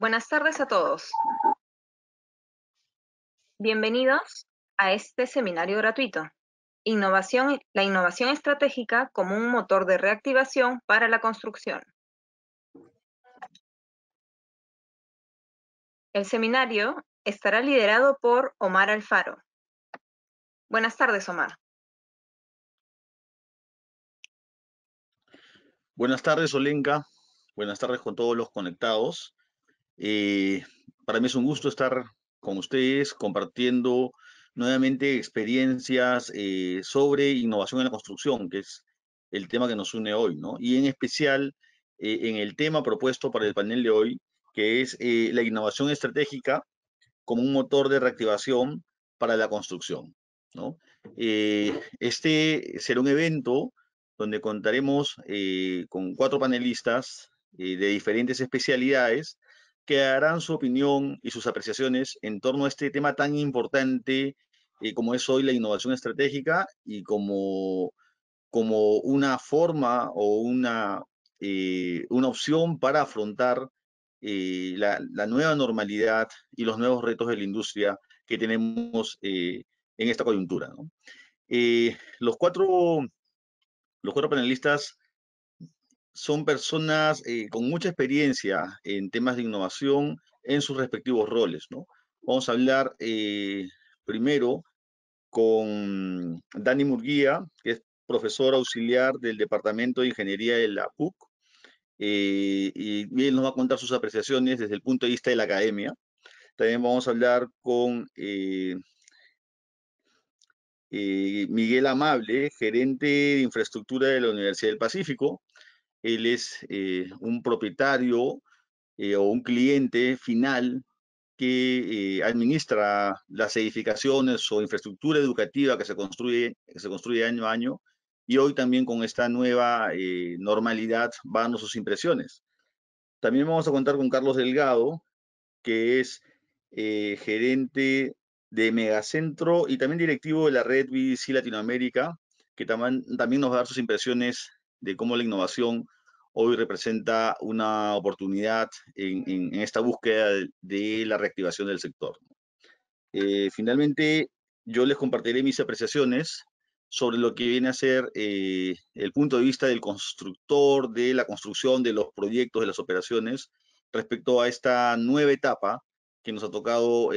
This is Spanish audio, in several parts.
Buenas tardes a todos. Bienvenidos a este seminario gratuito. La innovación estratégica como un motor de reactivación para la construcción. El seminario estará liderado por Omar Alfaro. Buenas tardes, Omar. Buenas tardes, Olenka. Buenas tardes con todos los conectados. Para mí es un gusto estar con ustedes compartiendo nuevamente experiencias sobre innovación en la construcción, que es el tema que nos une hoy, ¿no? Y en especial en el tema propuesto para el panel de hoy, que es la innovación estratégica como un motor de reactivación para la construcción, ¿no? Este será un evento donde contaremos con 4 panelistas de diferentes especialidades que darán su opinión y sus apreciaciones en torno a este tema tan importante como es hoy la innovación estratégica y como una forma o una opción para afrontar la nueva normalidad y los nuevos retos de la industria que tenemos en esta coyuntura, ¿no? Eh, los, cuatro, los cuatro panelistas son personas con mucha experiencia en temas de innovación en sus respectivos roles, ¿no? Vamos a hablar primero con Dani Murguía, que es profesor auxiliar del Departamento de Ingeniería de la PUC, y él nos va a contar sus apreciaciones desde el punto de vista de la academia. También vamos a hablar con Miguel Amable, gerente de infraestructura de la Universidad del Pacífico. Él es un propietario o un cliente final que administra las edificaciones o infraestructura educativa que se construye año a año, y hoy también con esta nueva normalidad va dando sus impresiones. También vamos a contar con Carlos Delgado, que es gerente de Megacentro y también directivo de la red BDC Latinoamérica, que también nos va a dar sus impresiones de cómo la innovación hoy representa una oportunidad en esta búsqueda de la reactivación del sector. Finalmente, yo les compartiré mis apreciaciones sobre lo que viene a ser el punto de vista del constructor, de la construcción, de los proyectos, de las operaciones, respecto a esta nueva etapa que nos ha tocado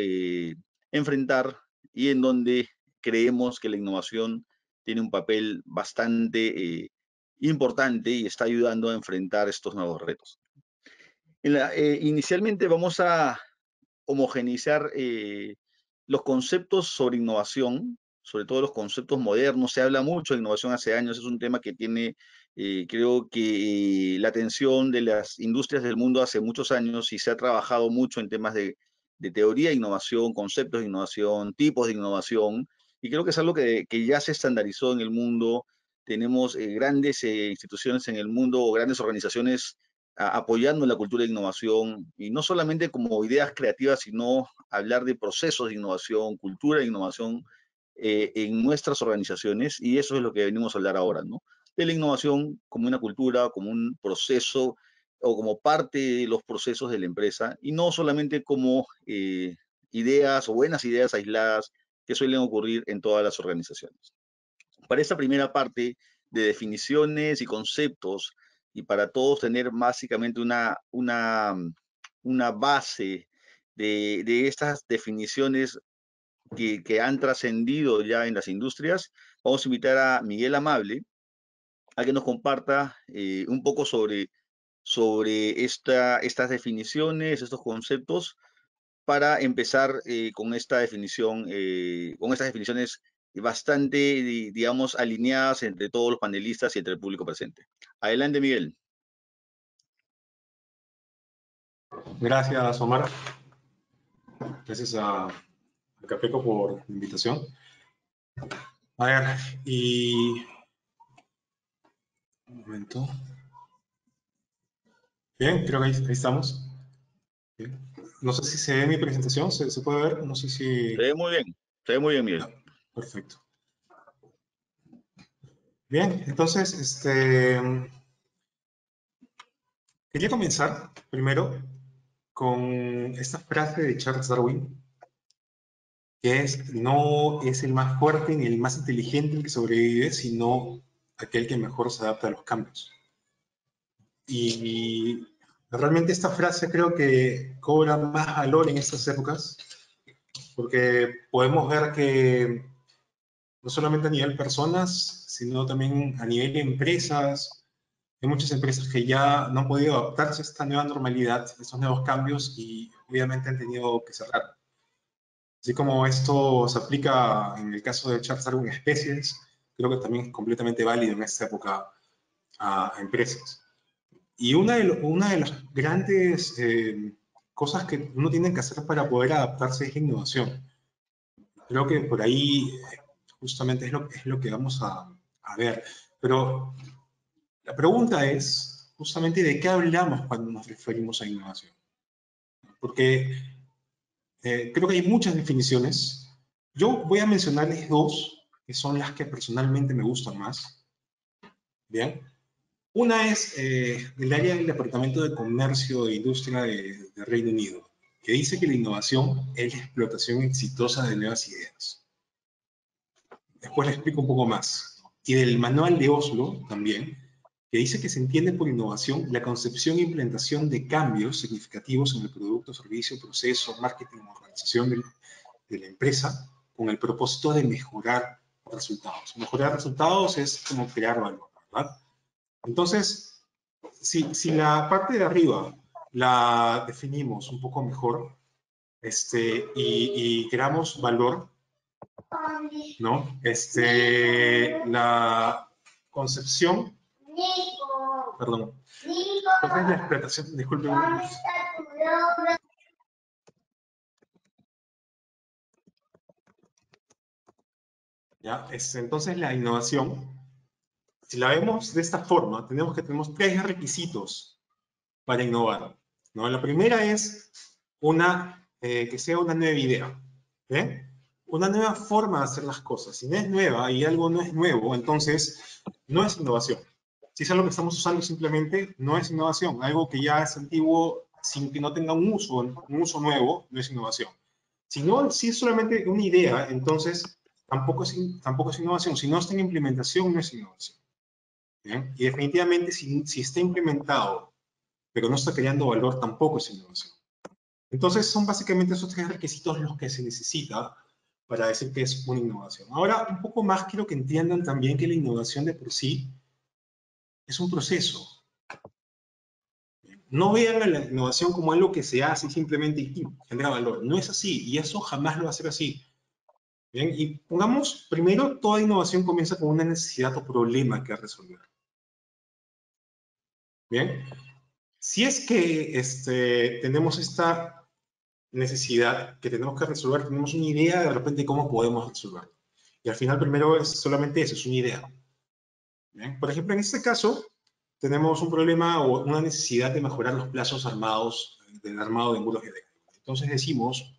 enfrentar y en donde creemos que la innovación tiene un papel bastante importante y está ayudando a enfrentar estos nuevos retos. Inicialmente vamos a homogeneizar los conceptos sobre innovación, sobre todo los conceptos modernos. Se habla mucho de innovación hace años, es un tema que tiene, creo que, la atención de las industrias del mundo hace muchos años, y se ha trabajado mucho en temas de teoría de innovación, conceptos de innovación, tipos de innovación, y creo que es algo que ya se estandarizó en el mundo. Tenemos grandes instituciones en el mundo, o grandes organizaciones apoyando la cultura de innovación, y no solamente como ideas creativas, sino hablar de procesos de innovación, cultura de innovación en nuestras organizaciones, y eso es lo que venimos a hablar ahora, ¿no? De la innovación como una cultura, como un proceso o como parte de los procesos de la empresa, y no solamente como ideas o buenas ideas aisladas que suelen ocurrir en todas las organizaciones. Para esta primera parte de definiciones y conceptos, y para todos tener básicamente una base de estas definiciones que han trascendido ya en las industrias, vamos a invitar a Miguel Amable a que nos comparta un poco sobre estas definiciones, estos conceptos, para empezar con estas definiciones bastante, digamos, alineadas entre todos los panelistas y entre el público presente. Adelante, Miguel. Gracias, Omar. Gracias a Capeco por la invitación. A ver, un momento. Bien, creo que ahí estamos. Bien. No sé si se ve mi presentación, ¿se puede ver? No sé si... Se ve muy bien, Miguel. Ah, perfecto. Bien, entonces, quería comenzar primero con esta frase de Charles Darwin, que es: no es el más fuerte ni el más inteligente el que sobrevive, sino aquel que mejor se adapta a los cambios. Y realmente esta frase creo que cobra más valor en estas épocas, porque podemos ver que no solamente a nivel personas, sino también a nivel de empresas, hay muchas empresas que ya no han podido adaptarse a esta nueva normalidad, a estos nuevos cambios, y obviamente han tenido que cerrar. Así como esto se aplica en el caso de Charles Darwin especies, creo que también es completamente válido en esta época a empresas. Y una de las grandes cosas que uno tiene que hacer para poder adaptarse es la innovación. Creo que por ahí justamente es lo que vamos a ver. Pero la pregunta es justamente de qué hablamos cuando nos referimos a innovación. Porque creo que hay muchas definiciones. Yo voy a mencionarles dos, que son las que personalmente me gustan más. Bien. Una es del área del Departamento de Comercio e Industria de Reino Unido, que dice que la innovación es la explotación exitosa de nuevas ideas. Después le explico un poco más. Y del Manual de Oslo también, que dice que se entiende por innovación la concepción e implementación de cambios significativos en el producto, servicio, proceso, marketing o organización de la empresa, con el propósito de mejorar resultados. Mejorar resultados es como crear valor, ¿verdad? Entonces, si la parte de arriba la definimos un poco mejor y creamos valor, ¿no? La concepción, perdón, entonces la explotación, disculpen. ¿Ya? Entonces la innovación, si la vemos de esta forma, tenemos tres requisitos para innovar, ¿no? La primera es que sea una nueva idea, ¿eh? Una nueva forma de hacer las cosas. Si no es nueva y algo no es nuevo, entonces no es innovación. Si es algo que estamos usando simplemente, no es innovación. Algo que ya es antiguo sin que no tenga un uso nuevo, no es innovación. Si es solamente una idea, entonces tampoco es innovación. Si no está en implementación, no es innovación. ¿Bien? Y definitivamente si está implementado pero no está creando valor, tampoco es innovación. Entonces son básicamente esos tres requisitos los que se necesita para decir que es una innovación. Ahora, un poco más quiero que entiendan también que la innovación de por sí es un proceso. No vean a la innovación como algo que se hace simplemente y genera valor. No es así, y eso jamás lo va a ser así. Bien, y pongamos, primero, toda innovación comienza con una necesidad o problema que resolver. Bien, si es que tenemos esta necesidad que tenemos que resolver, tenemos una idea de repente de cómo podemos resolverlo. Y al final primero es solamente eso, es una idea. ¿Bien? Por ejemplo, en este caso, tenemos un problema o una necesidad de mejorar los plazos armados, del armado de muros eléctricos. Entonces decimos,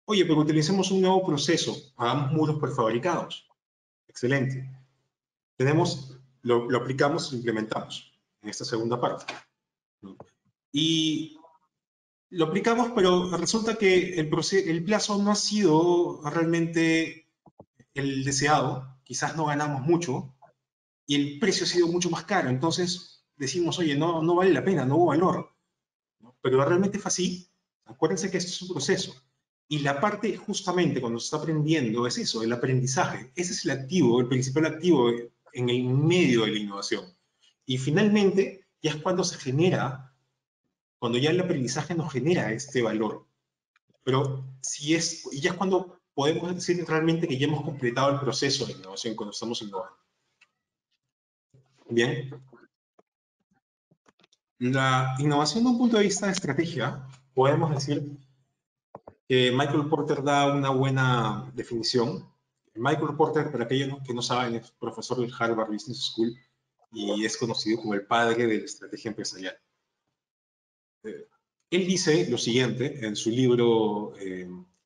oye, pero utilicemos un nuevo proceso, hagamos muros prefabricados. Excelente. Lo aplicamos, lo implementamos en esta segunda parte. ¿No? Y lo aplicamos, pero resulta que el plazo no ha sido realmente el deseado, quizás no ganamos mucho, y el precio ha sido mucho más caro. Entonces decimos, oye, no vale la pena, no hubo valor. ¿No? Pero realmente fue así. Acuérdense que esto es un proceso. Y la parte justamente cuando se está aprendiendo es eso, el aprendizaje. Ese es el activo, el principal activo en el medio de la innovación. Y finalmente ya es cuando se genera, cuando ya el aprendizaje nos genera este valor. Pero y ya es cuando podemos decir realmente que ya hemos completado el proceso de innovación, cuando estamos innovando. Bien. La innovación de un punto de vista de estrategia, podemos decir que Michael Porter da una buena definición. Michael Porter, para aquellos que no saben, es profesor del Harvard Business School y es conocido como el padre de la estrategia empresarial. Él dice lo siguiente en su libro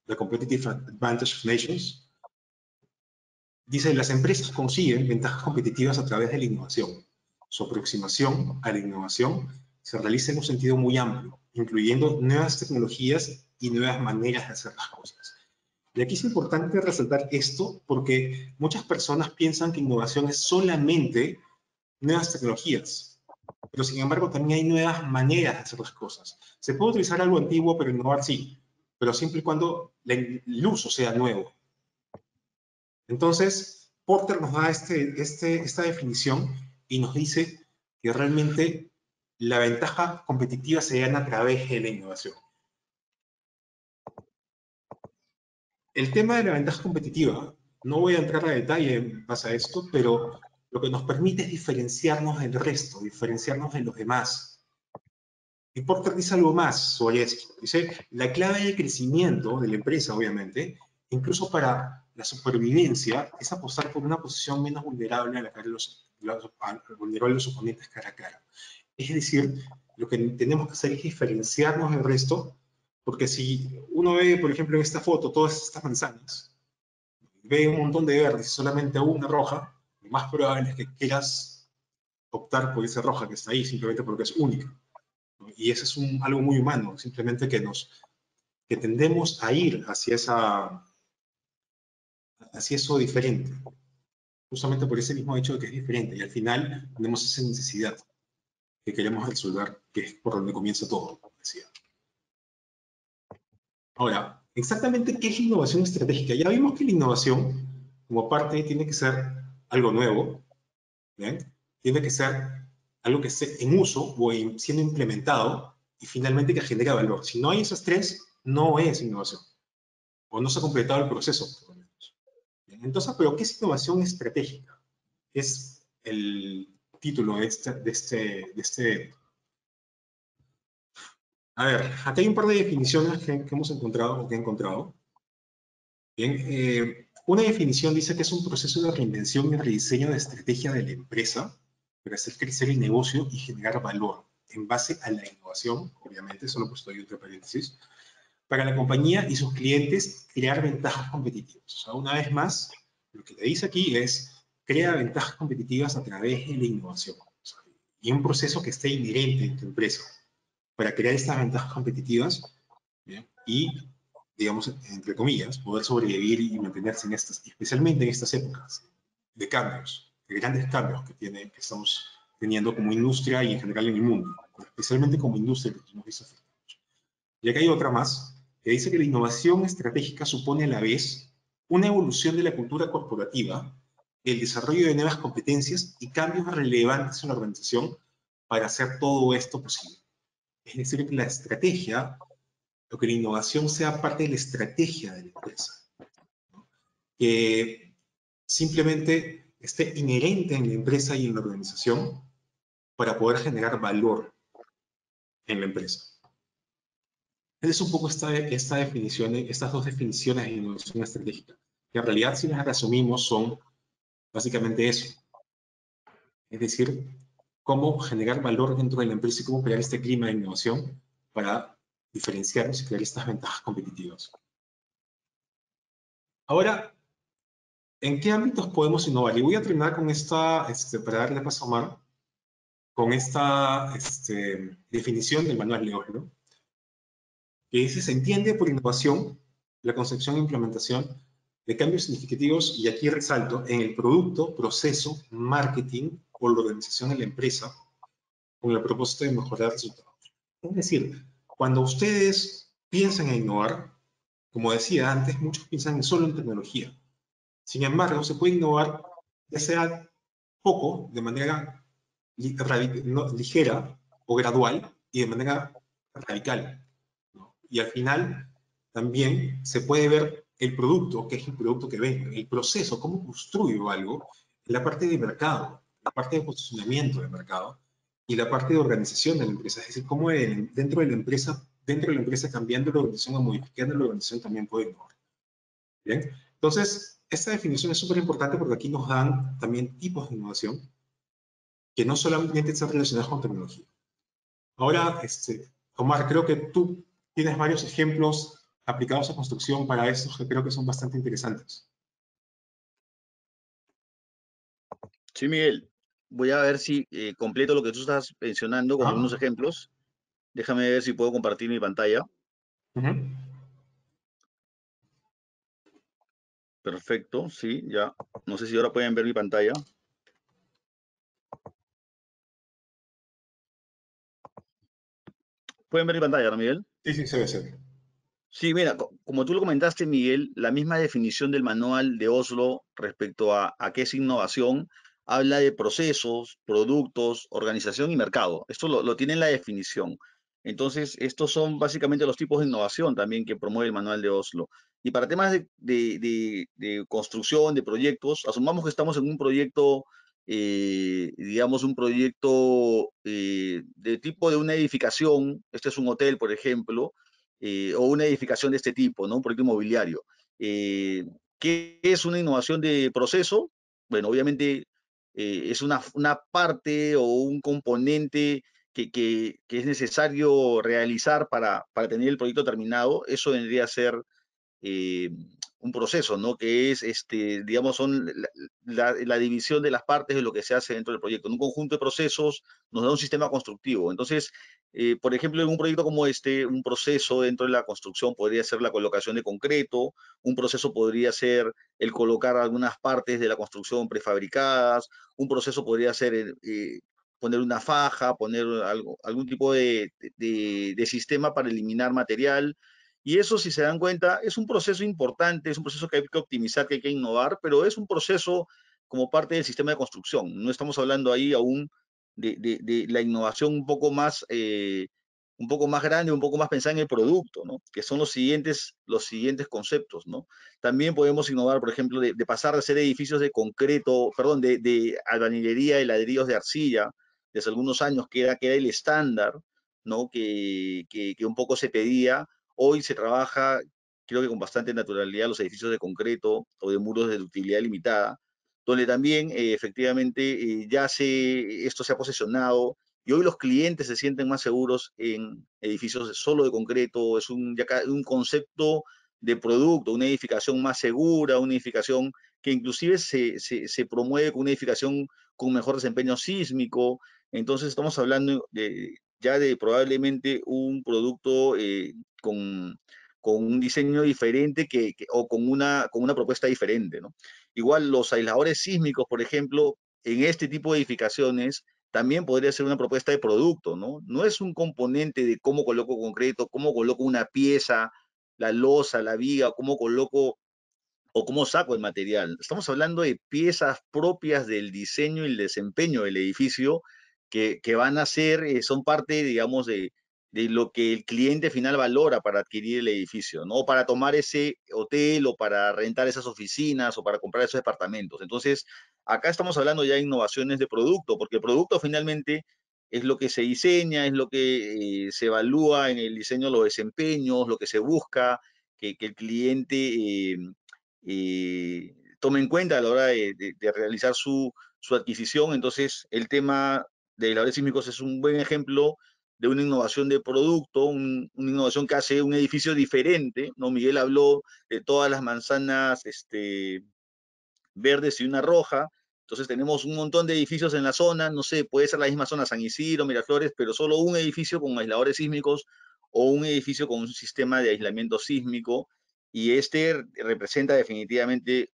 The Competitive Advantage of Nations. Dice, las empresas consiguen ventajas competitivas a través de la innovación. Su aproximación a la innovación se realiza en un sentido muy amplio, incluyendo nuevas tecnologías y nuevas maneras de hacer las cosas. Y aquí es importante resaltar esto porque muchas personas piensan que innovación es solamente nuevas tecnologías, pero sin embargo también hay nuevas maneras de hacer las cosas. Se puede utilizar algo antiguo, pero innovar sí, pero siempre y cuando el uso sea nuevo. Entonces, Porter nos da esta definición y nos dice que realmente la ventaja competitiva se gana a través de la innovación. El tema de la ventaja competitiva, no voy a entrar a detalle en base a esto, pero lo que nos permite es diferenciarnos del resto, diferenciarnos de los demás. Y Porter dice algo más sobre esto. Dice, la clave del crecimiento de la empresa, obviamente, incluso para la supervivencia, es apostar por una posición menos vulnerable a la cara de los oponentes cara a cara. Es decir, lo que tenemos que hacer es diferenciarnos del resto, porque si uno ve, por ejemplo, en esta foto, todas estas manzanas, ve un montón de verdes y solamente una roja, lo más probable es que quieras optar por esa roja que está ahí, simplemente porque es única, ¿no? Y eso es algo muy humano, simplemente que tendemos a ir hacia eso diferente, justamente por ese mismo hecho de que es diferente, y al final tenemos esa necesidad que queremos resolver, que es por donde comienza todo, como decía. Ahora, exactamente qué es la innovación estratégica. Ya vimos que la innovación, como parte, tiene que ser algo nuevo, ¿bien? Tiene que ser algo que esté en uso o siendo implementado y finalmente que genere valor. Si no hay esas tres, no es innovación. O no se ha completado el proceso, por lo menos. ¿Bien? Entonces, ¿pero qué es innovación estratégica? Es el título de este. A ver, aquí hay un par de definiciones que hemos encontrado o que he encontrado. Bien, una definición dice que es un proceso de reinvención y rediseño de estrategia de la empresa para hacer crecer el negocio y generar valor en base a la innovación, obviamente, solo he puesto ahí entre paréntesis, para la compañía y sus clientes crear ventajas competitivas. O sea, una vez más, lo que te dice aquí es crea ventajas competitivas a través de la innovación. O sea, y un proceso que esté inherente en tu empresa para crear estas ventajas competitivas, ¿bien? Y, digamos, entre comillas, poder sobrevivir y mantenerse en estas, especialmente en estas épocas de cambios, de grandes cambios que estamos teniendo como industria y en general en el mundo, especialmente como industria que hemos visto afectados. Y acá hay otra más, que dice que la innovación estratégica supone a la vez una evolución de la cultura corporativa, el desarrollo de nuevas competencias y cambios relevantes en la organización para hacer todo esto posible. Es decir, que la estrategia, o que la innovación sea parte de la estrategia de la empresa, ¿no? Que simplemente esté inherente en la empresa y en la organización para poder generar valor en la empresa. Esa es un poco esta definición, estas dos definiciones de innovación estratégica, que en realidad si las resumimos son básicamente eso. Es decir, cómo generar valor dentro de la empresa y cómo crear este clima de innovación para diferenciarnos y crear estas ventajas competitivas. Ahora, ¿en qué ámbitos podemos innovar? Y voy a terminar con esta, para darle paso a Omar, con esta definición del manual de Oslo, que dice, se entiende por innovación la concepción e implementación de cambios significativos, y aquí resalto, en el producto, proceso, marketing o la organización de la empresa, con el propósito de mejorar resultados. Es decir, cuando ustedes piensan en innovar, como decía antes, muchos piensan solo en tecnología. Sin embargo, se puede innovar ya sea poco, de manera ligera o gradual, y de manera radical, ¿no? Y al final también se puede ver el producto, que es el producto que vende, el proceso, cómo construyo algo, en la parte de mercado, la parte de posicionamiento de mercado y la parte de organización de la empresa. Es decir, cómo dentro de la empresa cambiando la organización o modificando la organización también puede innovar. Bien, entonces esta definición es súper importante porque aquí nos dan también tipos de innovación que no solamente están relacionados con tecnología. Ahora, Omar, creo que tú tienes varios ejemplos aplicados a construcción para estos que creo que son bastante interesantes. Sí, Miguel. voy a ver si completo lo que tú estás mencionando con algunos Ajá. ejemplos. Déjame ver si puedo compartir mi pantalla. Ujú. Perfecto, sí, ya. No sé si ahora pueden ver mi pantalla. ¿Pueden ver mi pantalla, no, Miguel? Sí, sí, se ve, se ve. Sí, mira, como tú lo comentaste, Miguel, la misma definición del manual de Oslo respecto a qué es innovación, habla de procesos, productos, organización y mercado. Esto lo tiene en la definición. Entonces, estos son básicamente los tipos de innovación también que promueve el manual de Oslo. Y para temas de construcción, de proyectos, asumamos que estamos en un proyecto, digamos, un proyecto de tipo de una edificación. Este es un hotel, por ejemplo, o una edificación de este tipo, ¿no? Un proyecto inmobiliario. Eh, ¿Qué es una innovación de proceso? Bueno, obviamente es una parte o un componente que es necesario realizar para tener el proyecto terminado. Eso vendría a ser eh, un proceso, ¿no? Que es, digamos, son la división de las partes de lo que se hace dentro del proyecto. En un conjunto de procesos nos da un sistema constructivo. Entonces, por ejemplo, en un proyecto como este, un proceso dentro de la construcción podría ser la colocación de concreto, un proceso podría ser el colocar algunas partes de la construcción prefabricadas, un proceso podría ser poner una faja, poner algún tipo de sistema para eliminar material. Y eso, si se dan cuenta, es un proceso importante, es un proceso que hay que optimizar, que hay que innovar, pero es un proceso como parte del sistema de construcción. No estamos hablando ahí aún de la innovación un poco más grande, un poco más pensada en el producto, ¿no? Que son los siguientes conceptos, ¿no? También podemos innovar, por ejemplo, de pasar de hacer edificios de concreto, perdón, de albañilería y ladrillos de arcilla, desde algunos años, que era el estándar, ¿no? Que un poco se pedía. Hoy se trabaja, creo que con bastante naturalidad, los edificios de concreto o de muros de utilidad limitada, donde también efectivamente esto se ha posesionado y hoy los clientes se sienten más seguros en edificios solo de concreto. Es un concepto de producto, una edificación más segura, una edificación que inclusive se promueve con una edificación con mejor desempeño sísmico. Entonces estamos hablando ya de probablemente un producto con un diseño diferente o con una propuesta diferente, ¿no? Igual los aisladores sísmicos, por ejemplo, en este tipo de edificaciones también podría ser una propuesta de producto, ¿no? No es un componente de cómo coloco concreto, cómo coloco una pieza, la losa, la viga, cómo coloco o cómo saco el material. Estamos hablando de piezas propias del diseño y el desempeño del edificio que van a ser, son parte, digamos, de lo que el cliente final valora para adquirir el edificio, ¿no? O para tomar ese hotel o para rentar esas oficinas o para comprar esos departamentos. Entonces, acá estamos hablando ya de innovaciones de producto, porque el producto finalmente es lo que se diseña, es lo que se evalúa en el diseño, los desempeños, lo que se busca, que el cliente tome en cuenta a la hora de realizar su adquisición. Entonces, el tema de aisladores sísmicos es un buen ejemplo de una innovación de producto, una innovación que hace un edificio diferente, ¿no? Miguel habló de todas las manzanas verdes y una roja. Entonces tenemos un montón de edificios en la zona, no sé, puede ser la misma zona San Isidro, Miraflores, pero solo un edificio con aisladores sísmicos o un edificio con un sistema de aislamiento sísmico, y este representa definitivamente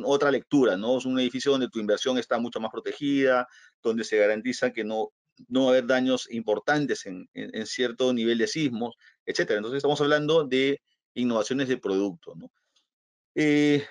otra lectura, ¿no? Es un edificio donde tu inversión está mucho más protegida, donde se garantiza que no va a haber daños importantes en cierto nivel de sismos, etcétera. Entonces estamos hablando de innovaciones de producto, ¿no? Eh,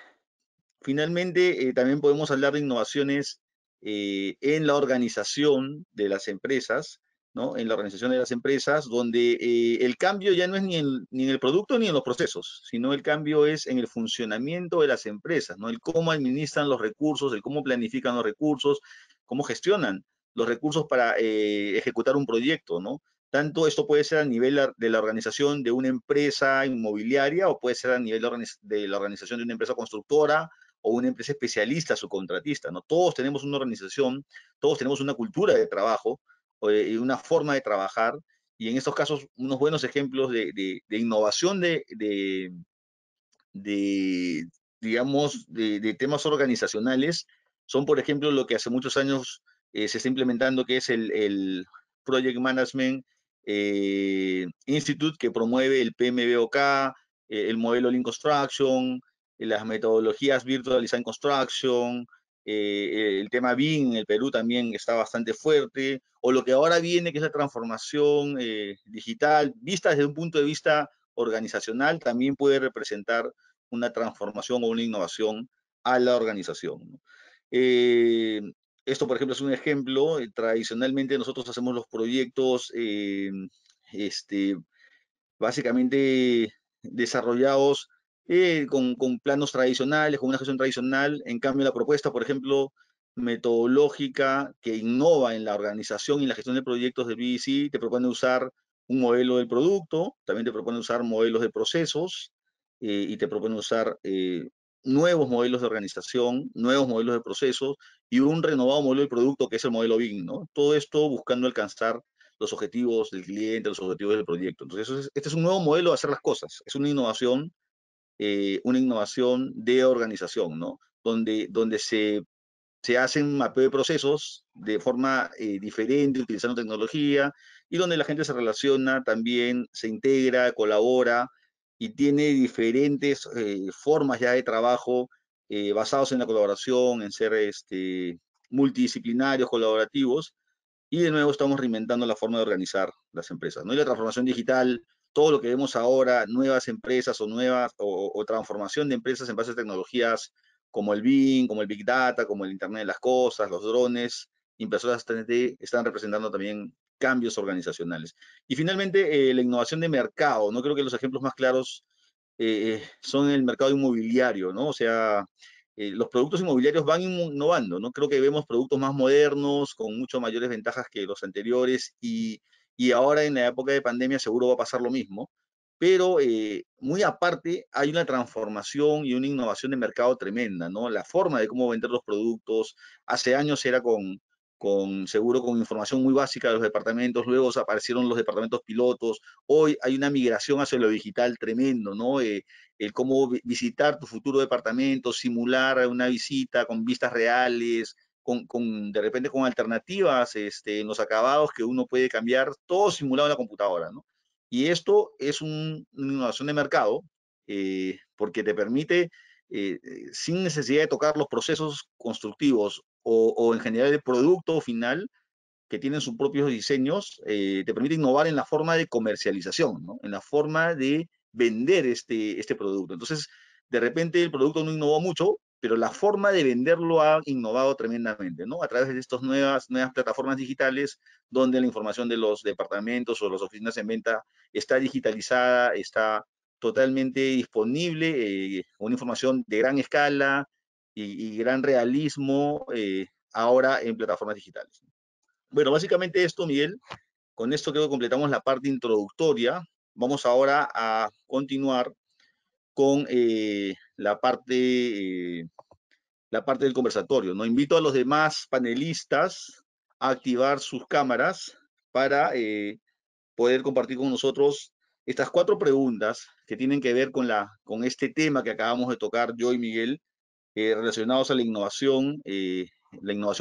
Finalmente, también podemos hablar de innovaciones en la organización de las empresas, ¿no? En la organización de las empresas, donde el cambio ya no es ni en el producto ni en los procesos, sino el cambio es en el funcionamiento de las empresas, ¿no? El cómo administran los recursos, el cómo planifican los recursos, cómo gestionan los recursos para ejecutar un proyecto, ¿no? Tanto esto puede ser a nivel de la organización de una empresa inmobiliaria o puede ser a nivel de la organización de una empresa constructora o una empresa especialista subcontratista, ¿no? Todos tenemos una organización, todos tenemos una cultura de trabajo, una forma de trabajar, y en estos casos unos buenos ejemplos de innovación de, digamos, de temas organizacionales son, por ejemplo, lo que hace muchos años se está implementando, que es el Project Management Institute, que promueve el PMBOK, el modelo Lean Construction, las metodologías Virtual Design Construction, el tema BIM en el Perú también está bastante fuerte, o lo que ahora viene, que es la transformación digital, vista desde un punto de vista organizacional, también puede representar una transformación o una innovación a la organización, ¿no? Esto, por ejemplo, es un ejemplo. Tradicionalmente nosotros hacemos los proyectos este, básicamente desarrollados con planos tradicionales, con una gestión tradicional. En cambio, la propuesta, por ejemplo, metodológica que innova en la organización y la gestión de proyectos de BDC, te propone usar un modelo del producto, también te propone usar modelos de procesos y te propone usar nuevos modelos de organización, nuevos modelos de procesos y un renovado modelo de producto que es el modelo BIM, ¿no? Todo esto buscando alcanzar los objetivos del cliente, los objetivos del proyecto. Entonces, este es un nuevo modelo de hacer las cosas, es una innovación de organización, ¿no? Donde se hacen mapeo de procesos de forma diferente, utilizando tecnología, y donde la gente se relaciona también, se integra, colabora, y tiene diferentes formas ya de trabajo basados en la colaboración, en ser multidisciplinarios, colaborativos, y de nuevo estamos reinventando la forma de organizar las empresas, ¿no? Y la transformación digital, todo lo que vemos ahora, nuevas empresas o transformación de empresas en base a tecnologías como el BIM, como el Big Data, como el Internet de las Cosas, los drones, impresoras 3D, están representando también cambios organizacionales. Y finalmente, la innovación de mercado, ¿no? Creo que los ejemplos más claros son el mercado inmobiliario, ¿no? O sea, los productos inmobiliarios van innovando, ¿no? Creo que vemos productos más modernos, con mucho mayores ventajas que los anteriores, y ahora en la época de pandemia seguro va a pasar lo mismo, pero muy aparte hay una transformación y una innovación de mercado tremenda, ¿no? La forma de cómo vender los productos, hace años era seguro con información muy básica de los departamentos, luego aparecieron los departamentos pilotos, hoy hay una migración hacia lo digital tremendo, ¿no? El cómo visitar tu futuro departamento, simular una visita con vistas reales, de repente con alternativas en los acabados que uno puede cambiar, todo simulado en la computadora, ¿no? Y esto es una innovación de mercado porque te permite, sin necesidad de tocar los procesos constructivos o en general el producto final, que tienen sus propios diseños, te permite innovar en la forma de comercialización, ¿no? En la forma de vender este producto. Entonces, de repente el producto no innovó mucho, pero la forma de venderlo ha innovado tremendamente, ¿no? A través de estas nuevas plataformas digitales, donde la información de los departamentos o las oficinas en venta está digitalizada, está totalmente disponible, una información de gran escala y gran realismo ahora en plataformas digitales. Bueno, básicamente esto, Miguel. Con esto creo que completamos la parte introductoria. Vamos ahora a continuar con la parte del conversatorio, ¿no? Invito a los demás panelistas a activar sus cámaras para poder compartir con nosotros estas 4 preguntas que tienen que ver con este tema que acabamos de tocar yo y Miguel, relacionados a la innovación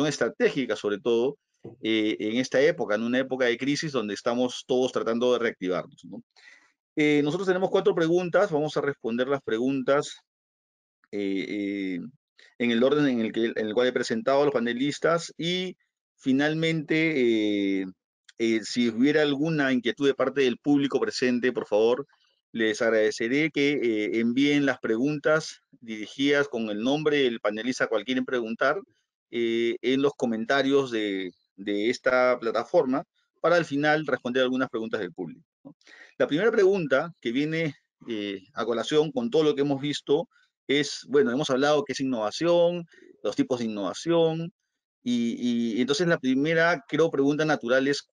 estratégica sobre todo, en esta época, en una época de crisis donde estamos todos tratando de reactivarnos, ¿no? Nosotros tenemos 4 preguntas, vamos a responder las preguntas en el orden en el cual he presentado a los panelistas y finalmente, si hubiera alguna inquietud de parte del público presente, por favor, les agradeceré que envíen las preguntas dirigidas con el nombre del panelista al cual quieren preguntar en los comentarios de esta plataforma para al final responder algunas preguntas del público, ¿no? La primera pregunta que viene a colación con todo lo que hemos visto es, bueno, hemos hablado que es innovación, los tipos de innovación, y entonces la primera, creo, pregunta natural es,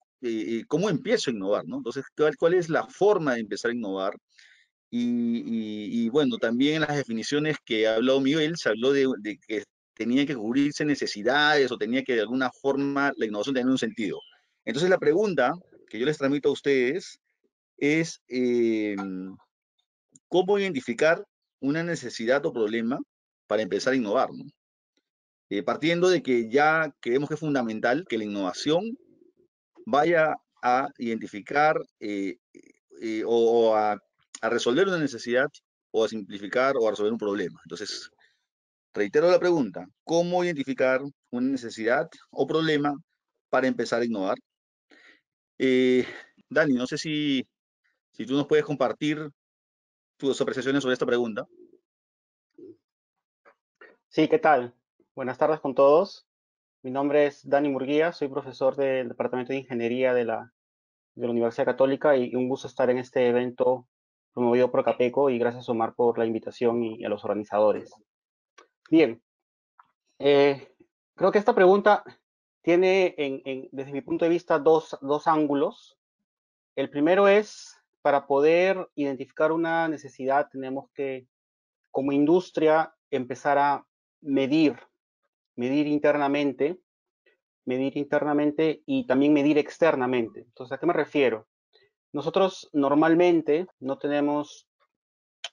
¿cómo empiezo a innovar, no? Entonces, ¿cuál es la forma de empezar a innovar? Y bueno, también en las definiciones que ha hablado Miguel, se habló de que tenía que cubrirse necesidades o tenía que de alguna forma la innovación tener un sentido. Entonces, la pregunta que yo les transmito a ustedes es, ¿cómo identificar una necesidad o problema para empezar a innovar, ¿no? partiendo de que ya creemos que es fundamental que la innovación vaya a identificar o a resolver una necesidad o a simplificar o a resolver un problema. Entonces, reitero la pregunta, ¿cómo identificar una necesidad o problema para empezar a innovar? Dani, no sé si tú nos puedes compartir tus apreciaciones sobre esta pregunta. Sí, ¿qué tal? Buenas tardes con todos. Mi nombre es Dani Murguía, soy profesor del Departamento de Ingeniería de la Universidad Católica y un gusto estar en este evento promovido por Capeco y gracias Omar por la invitación y a los organizadores. Bien, creo que esta pregunta tiene desde mi punto de vista dos ángulos. El primero es, para poder identificar una necesidad tenemos que, como industria, empezar a medir internamente y también medir externamente. Entonces, ¿a qué me refiero? Nosotros normalmente no tenemos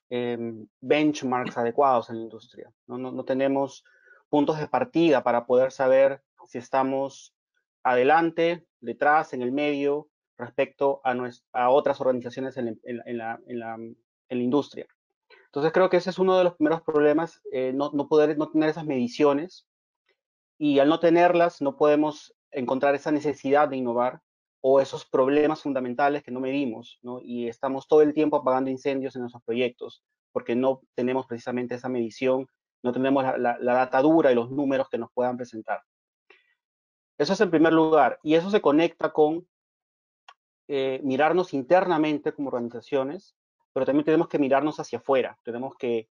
benchmarks adecuados en la industria, no tenemos puntos de partida para poder saber si estamos adelante, detrás, en el medio, respecto a otras organizaciones en la industria. Entonces creo que ese es uno de los primeros problemas, no tener esas mediciones, y al no tenerlas no podemos encontrar esa necesidad de innovar o esos problemas fundamentales que no medimos, ¿no? Y estamos todo el tiempo apagando incendios en nuestros proyectos porque no tenemos precisamente esa medición, no tenemos la data dura y los números que nos puedan presentar. Eso es en primer lugar, y eso se conecta con mirarnos internamente como organizaciones, pero también tenemos que mirarnos hacia afuera, tenemos que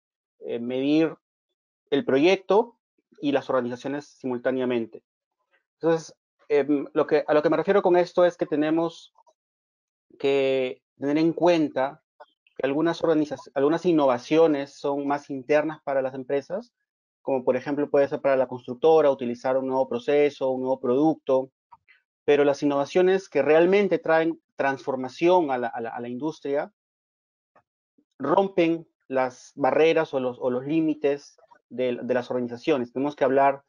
medir el proyecto y las organizaciones simultáneamente. Entonces, a lo que me refiero con esto es que tenemos que tener en cuenta que algunas innovaciones son más internas para las empresas, como por ejemplo puede ser para la constructora, utilizar un nuevo proceso, un nuevo producto, pero las innovaciones que realmente traen transformación a la industria rompen las barreras o los límites de las organizaciones. Tenemos que hablar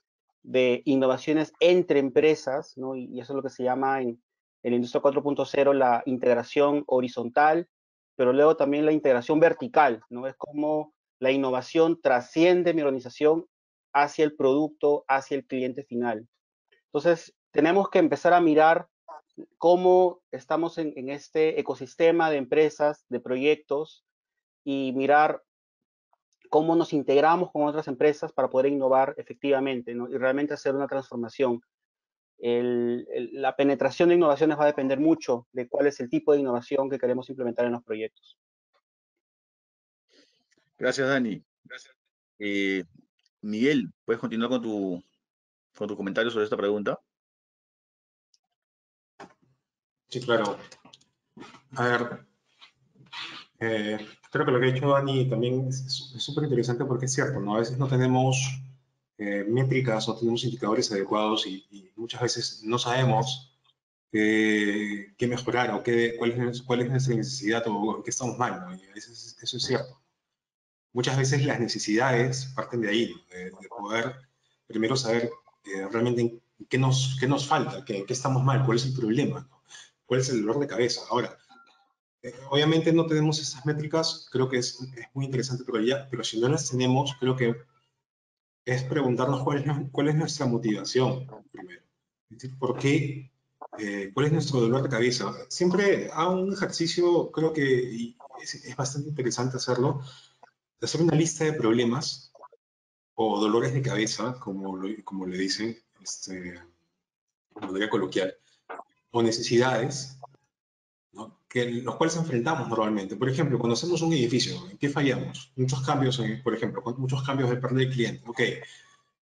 de innovaciones entre empresas, ¿no? Y eso es lo que se llama en la industria 4.0 la integración horizontal, pero luego también la integración vertical, ¿no? Es como la innovación trasciende mi organización hacia el producto, hacia el cliente final. Entonces, tenemos que empezar a mirar cómo estamos en este ecosistema de empresas, de proyectos, y mirar cómo nos integramos con otras empresas para poder innovar efectivamente, ¿no? Y realmente hacer una transformación. La penetración de innovaciones va a depender mucho de cuál es el tipo de innovación que queremos implementar en los proyectos. Gracias, Dani. Miguel, ¿puedes continuar con tu comentario sobre esta pregunta? Sí, claro. A ver, creo que lo que ha dicho Dani también es súper interesante porque es cierto, ¿no? A veces no tenemos métricas, no tenemos indicadores adecuados y muchas veces no sabemos qué mejorar o cuál es nuestra necesidad o en qué estamos mal, ¿no? Y a veces eso es cierto. Muchas veces las necesidades parten de ahí, ¿no? de poder primero saber realmente qué nos falta, qué estamos mal, cuál es el problema, ¿no? Cuál es el dolor de cabeza. Ahora, obviamente no tenemos esas métricas, creo que es muy interesante, pero si no las tenemos, creo que es preguntarnos cuál es nuestra motivación primero. Es decir, ¿por qué? ¿Cuál es nuestro dolor de cabeza? Siempre hago un ejercicio, creo que es bastante interesante hacerlo, de hacer una lista de problemas o dolores de cabeza, como le dicen, de manera coloquial, o necesidades, ¿no? Los cuales enfrentamos normalmente. Por ejemplo, cuando hacemos un edificio, ¿en qué fallamos? Muchos cambios, por ejemplo, muchos cambios de parte del cliente. Ok,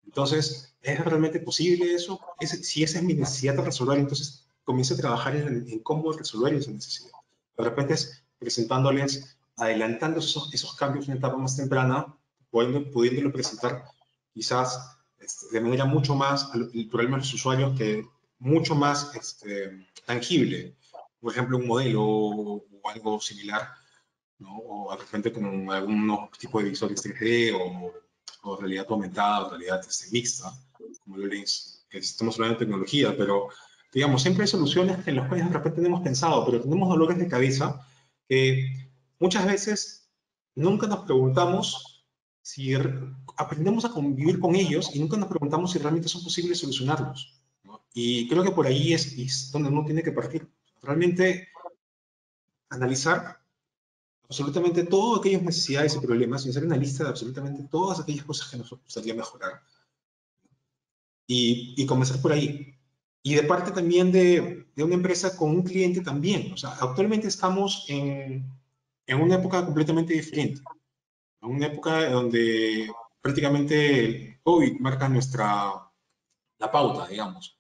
entonces, ¿es realmente posible eso? Si esa es mi necesidad de resolver, entonces comienzo a trabajar en cómo resolver esa necesidad. De repente es presentándoles, adelantando esos cambios en una etapa más temprana, pudiéndolo presentar quizás de manera mucho más, el problema de los usuarios, que mucho más tangible. Por ejemplo, un modelo o algo similar, ¿no? O de repente con algún tipo de visores 3D o realidad aumentada, o realidad mixta, estamos hablando de tecnología, pero digamos, siempre hay soluciones en las cuales de repente no hemos pensado, pero tenemos dolores de cabeza que muchas veces nunca nos preguntamos si aprendemos a convivir con ellos y nunca nos preguntamos si realmente son posibles solucionarlos, ¿no? Y creo que por ahí es donde uno tiene que partir. Realmente analizar absolutamente todas aquellas necesidades y problemas y hacer una lista de absolutamente todas aquellas cosas que nos gustaría mejorar. Y comenzar por ahí. Y de parte también de una empresa con un cliente también. O sea, actualmente estamos en una época completamente diferente. En una época donde prácticamente el COVID marca la pauta, digamos.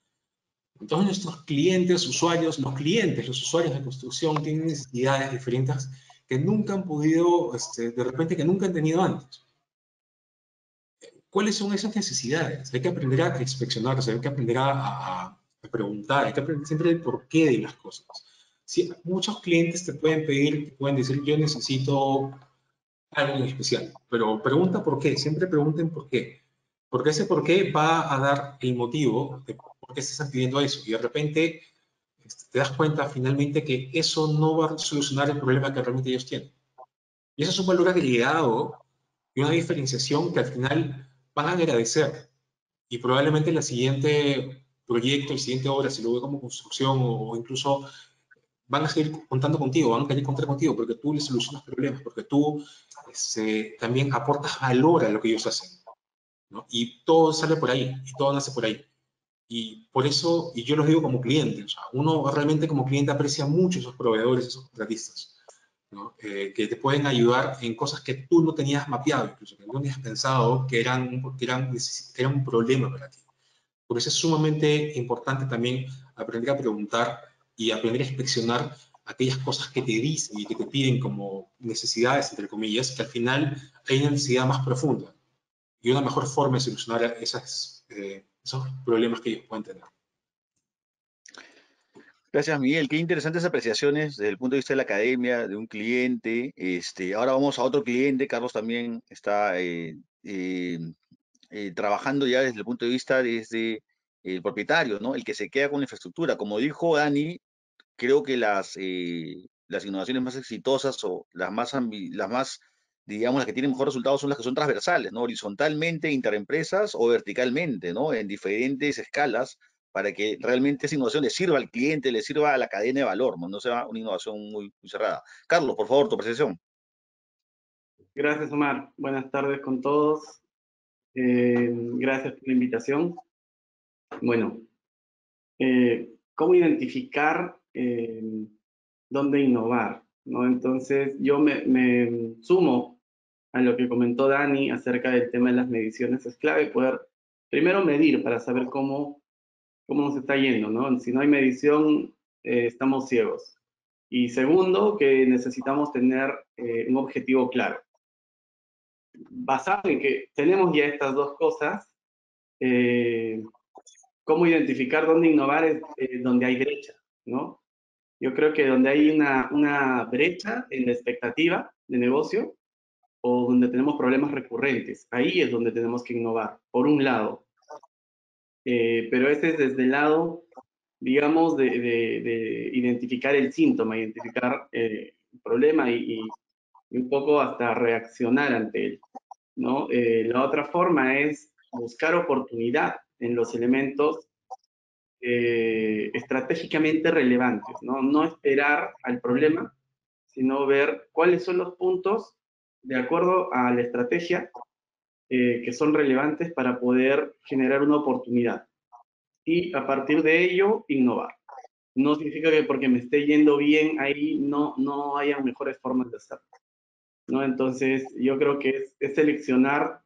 Entonces nuestros clientes, usuarios, los usuarios de construcción tienen necesidades diferentes que nunca han podido, de repente que nunca han tenido antes. ¿Cuáles son esas necesidades? Hay que aprender a inspeccionarse, hay que aprender a preguntar, hay que aprender siempre el porqué de las cosas. Sí, muchos clientes te pueden pedir, te pueden decir, yo necesito algo en especial, pero pregunta por qué, siempre pregunten por qué. Porque ese por qué va a dar el motivo de por qué se están pidiendo eso. Y de repente te das cuenta finalmente que eso no va a solucionar el problema que realmente ellos tienen. Y eso es un valor agregado y una diferenciación que al final van a agradecer. Y probablemente el siguiente proyecto, el siguiente obra, si lo ve como construcción o incluso van a seguir contando contigo, van a querer contar contigo porque tú les solucionas problemas, porque tú también aportas valor a lo que ellos hacen, ¿no? Y todo sale por ahí, y todo nace por ahí. Y por eso, y yo los digo como cliente, o sea, uno realmente como cliente aprecia mucho esos proveedores, esos contratistas, ¿no? Que te pueden ayudar en cosas que tú no tenías mapeado, incluso que no tenías pensado que eran un problema para ti. Por eso es sumamente importante también aprender a preguntar y aprender a inspeccionar aquellas cosas que te dicen y que te piden como necesidades, entre comillas, que al final hay una necesidad más profunda y una mejor forma de solucionar esos problemas que ellos pueden tener. Gracias, Miguel. Qué interesantes apreciaciones desde el punto de vista de la academia, de un cliente. Ahora vamos a otro cliente. Carlos también está trabajando ya desde el punto de vista desde el propietario, ¿no? El que se queda con la infraestructura. Como dijo Dani, creo que las innovaciones más exitosas o las más, digamos, las que tienen mejores resultados son las que son transversales, ¿no? Horizontalmente, interempresas o verticalmente, ¿no? En diferentes escalas para que realmente esa innovación le sirva al cliente, le sirva a la cadena de valor, ¿no? No sea una innovación muy cerrada. Carlos, por favor, tu apreciación. Gracias, Omar. Buenas tardes con todos. Gracias por la invitación. Bueno, ¿cómo identificar dónde innovar, ¿no? Entonces, yo me sumo a lo que comentó Dani acerca del tema de las mediciones. Es clave poder primero medir para saber cómo nos está yendo, ¿no? Si no hay medición, estamos ciegos. Y segundo, que necesitamos tener un objetivo claro. Basado en que tenemos ya estas dos cosas, cómo identificar dónde innovar es donde hay brecha, ¿no? Yo creo que donde hay una brecha en la expectativa de negocio o donde tenemos problemas recurrentes, ahí es donde tenemos que innovar, por un lado. Pero ese es desde el lado, digamos, de identificar el síntoma, identificar el problema y un poco hasta reaccionar ante él, ¿no? La otra forma es buscar oportunidad en los elementos estratégicamente relevantes, ¿no? No esperar al problema, sino ver cuáles son los puntos de acuerdo a la estrategia que son relevantes para poder generar una oportunidad y a partir de ello innovar. No significa que porque me esté yendo bien ahí no haya mejores formas de hacerlo, ¿no? Entonces yo creo que es seleccionar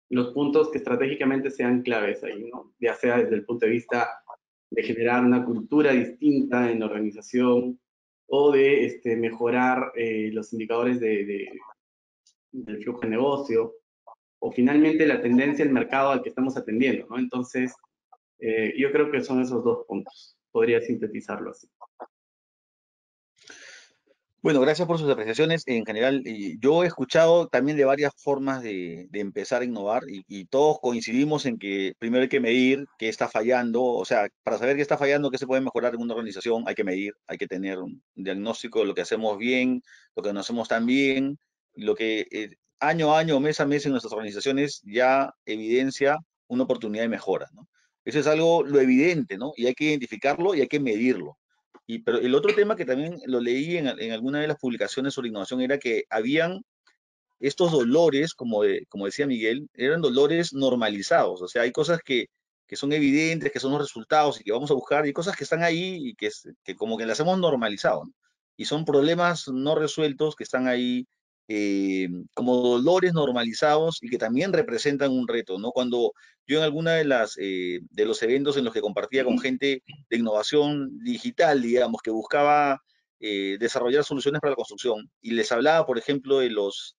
los puntos que estratégicamente sean claves ahí, ¿no? Ya sea desde el punto de vista de generar una cultura distinta en la organización o de mejorar los indicadores del flujo de negocio o finalmente la tendencia del mercado al que estamos atendiendo, ¿no? Entonces, yo creo que son esos dos puntos. Podría sintetizarlo así. Bueno, gracias por sus apreciaciones. En general, yo he escuchado también de varias formas de empezar a innovar y todos coincidimos en que primero hay que medir qué está fallando. O sea, para saber qué está fallando, qué se puede mejorar en una organización, hay que medir, hay que tener un diagnóstico de lo que hacemos bien, lo que no hacemos tan bien, lo que año a año, mes a mes en nuestras organizaciones ya evidencia una oportunidad de mejora, ¿no? Eso es algo lo evidente, ¿no? Y hay que identificarlo y hay que medirlo. Pero el otro tema que también lo leí en alguna de las publicaciones sobre innovación era que habían estos dolores, como decía Miguel, eran dolores normalizados. O sea, hay cosas que son evidentes, que son los resultados y que vamos a buscar, y hay cosas que están ahí y que como que las hemos normalizado, ¿no? Y son problemas no resueltos que están ahí como dolores normalizados y que también representan un reto, ¿no? Cuando yo en alguna de los eventos en los que compartía con gente de innovación digital, digamos, que buscaba desarrollar soluciones para la construcción y les hablaba, por ejemplo, de los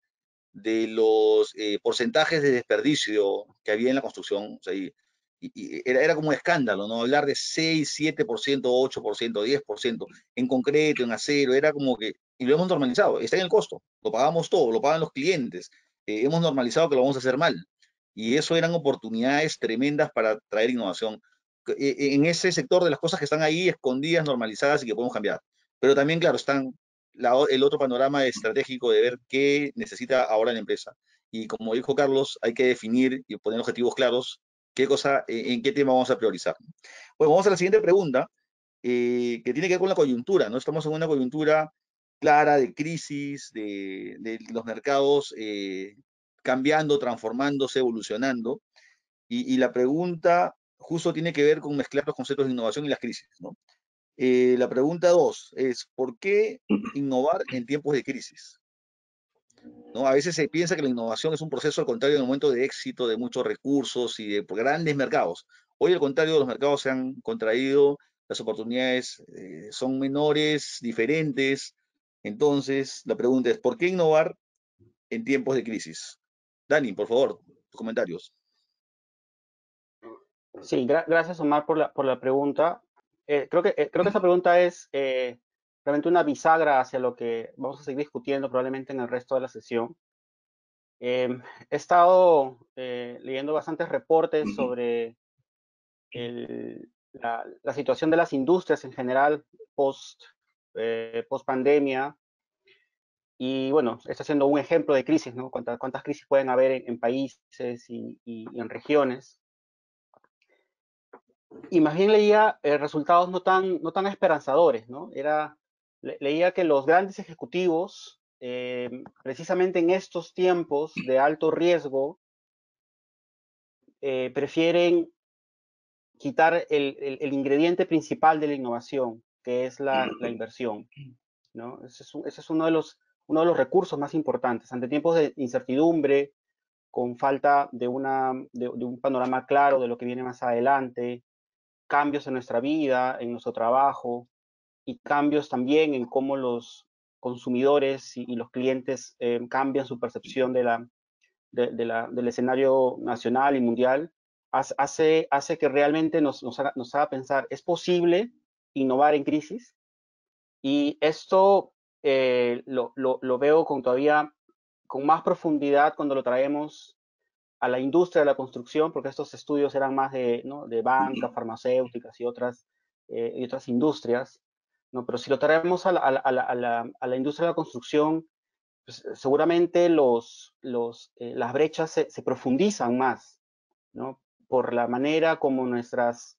porcentajes de desperdicio que había en la construcción. O sea, era como un escándalo, ¿no? Hablar de 6, 7%, 8%, 10%, en concreto, en acero, era como que, y lo hemos normalizado, está en el costo, lo pagamos todo, lo pagan los clientes, hemos normalizado que lo vamos a hacer mal. Y eso eran oportunidades tremendas para traer innovación. En ese sector de las cosas que están ahí escondidas, normalizadas y que podemos cambiar. Pero también, claro, están el otro panorama estratégico de ver qué necesita ahora la empresa. Y como dijo Carlos, hay que definir y poner objetivos claros, qué cosa, en qué tema vamos a priorizar. Bueno, vamos a la siguiente pregunta, que tiene que ver con la coyuntura, ¿no? Estamos en una coyuntura clara de crisis, de los mercados cambiando, transformándose, evolucionando, y la pregunta justo tiene que ver con mezclar los conceptos de innovación y las crisis, ¿no? La pregunta 2 es, ¿por qué innovar en tiempos de crisis? ¿No? A veces se piensa que la innovación es un proceso al contrario en el momento de éxito, de muchos recursos y de grandes mercados. Hoy al contrario, los mercados se han contraído, las oportunidades son menores, diferentes. Entonces, la pregunta es, ¿por qué innovar en tiempos de crisis? Dani, por favor, tus comentarios. Sí, gracias Omar por la pregunta. Creo que esa pregunta es realmente una bisagra hacia lo que vamos a seguir discutiendo probablemente en el resto de la sesión. He estado leyendo bastantes reportes sobre la situación de las industrias en general post pandemia, y bueno, está siendo un ejemplo de crisis, ¿no? ¿Cuántas crisis pueden haber en países y en regiones? Y más bien leía resultados no tan esperanzadores, ¿no? Leía que los grandes ejecutivos, precisamente en estos tiempos de alto riesgo, prefieren quitar el ingrediente principal de la innovación, que es la inversión, ¿no? Ese es uno de los recursos más importantes. Ante tiempos de incertidumbre, con falta de un panorama claro de lo que viene más adelante, cambios en nuestra vida, en nuestro trabajo, y cambios también en cómo los consumidores y los clientes cambian su percepción del escenario nacional y mundial, hace que realmente nos haga pensar, ¿es posible innovar en crisis? Y esto lo veo todavía con más profundidad cuando lo traemos a la industria de la construcción, porque estos estudios eran más ¿no? de banca, farmacéuticas y otras industrias, ¿no? Pero si lo traemos a la industria de la construcción, pues, seguramente las brechas se profundizan más, ¿no? Por la manera como nuestras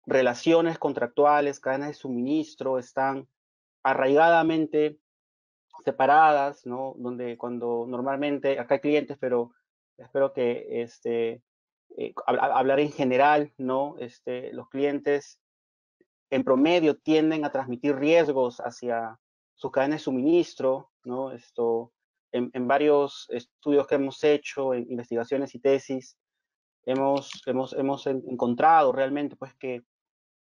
relaciones contractuales, cadenas de suministro están arraigadamente separadas, ¿no? Donde cuando normalmente, acá hay clientes, pero espero que hablar en general, ¿no? Los clientes en promedio tienden a transmitir riesgos hacia sus cadenas de suministro, ¿no? En varios estudios que hemos hecho, en investigaciones y tesis, hemos encontrado realmente pues que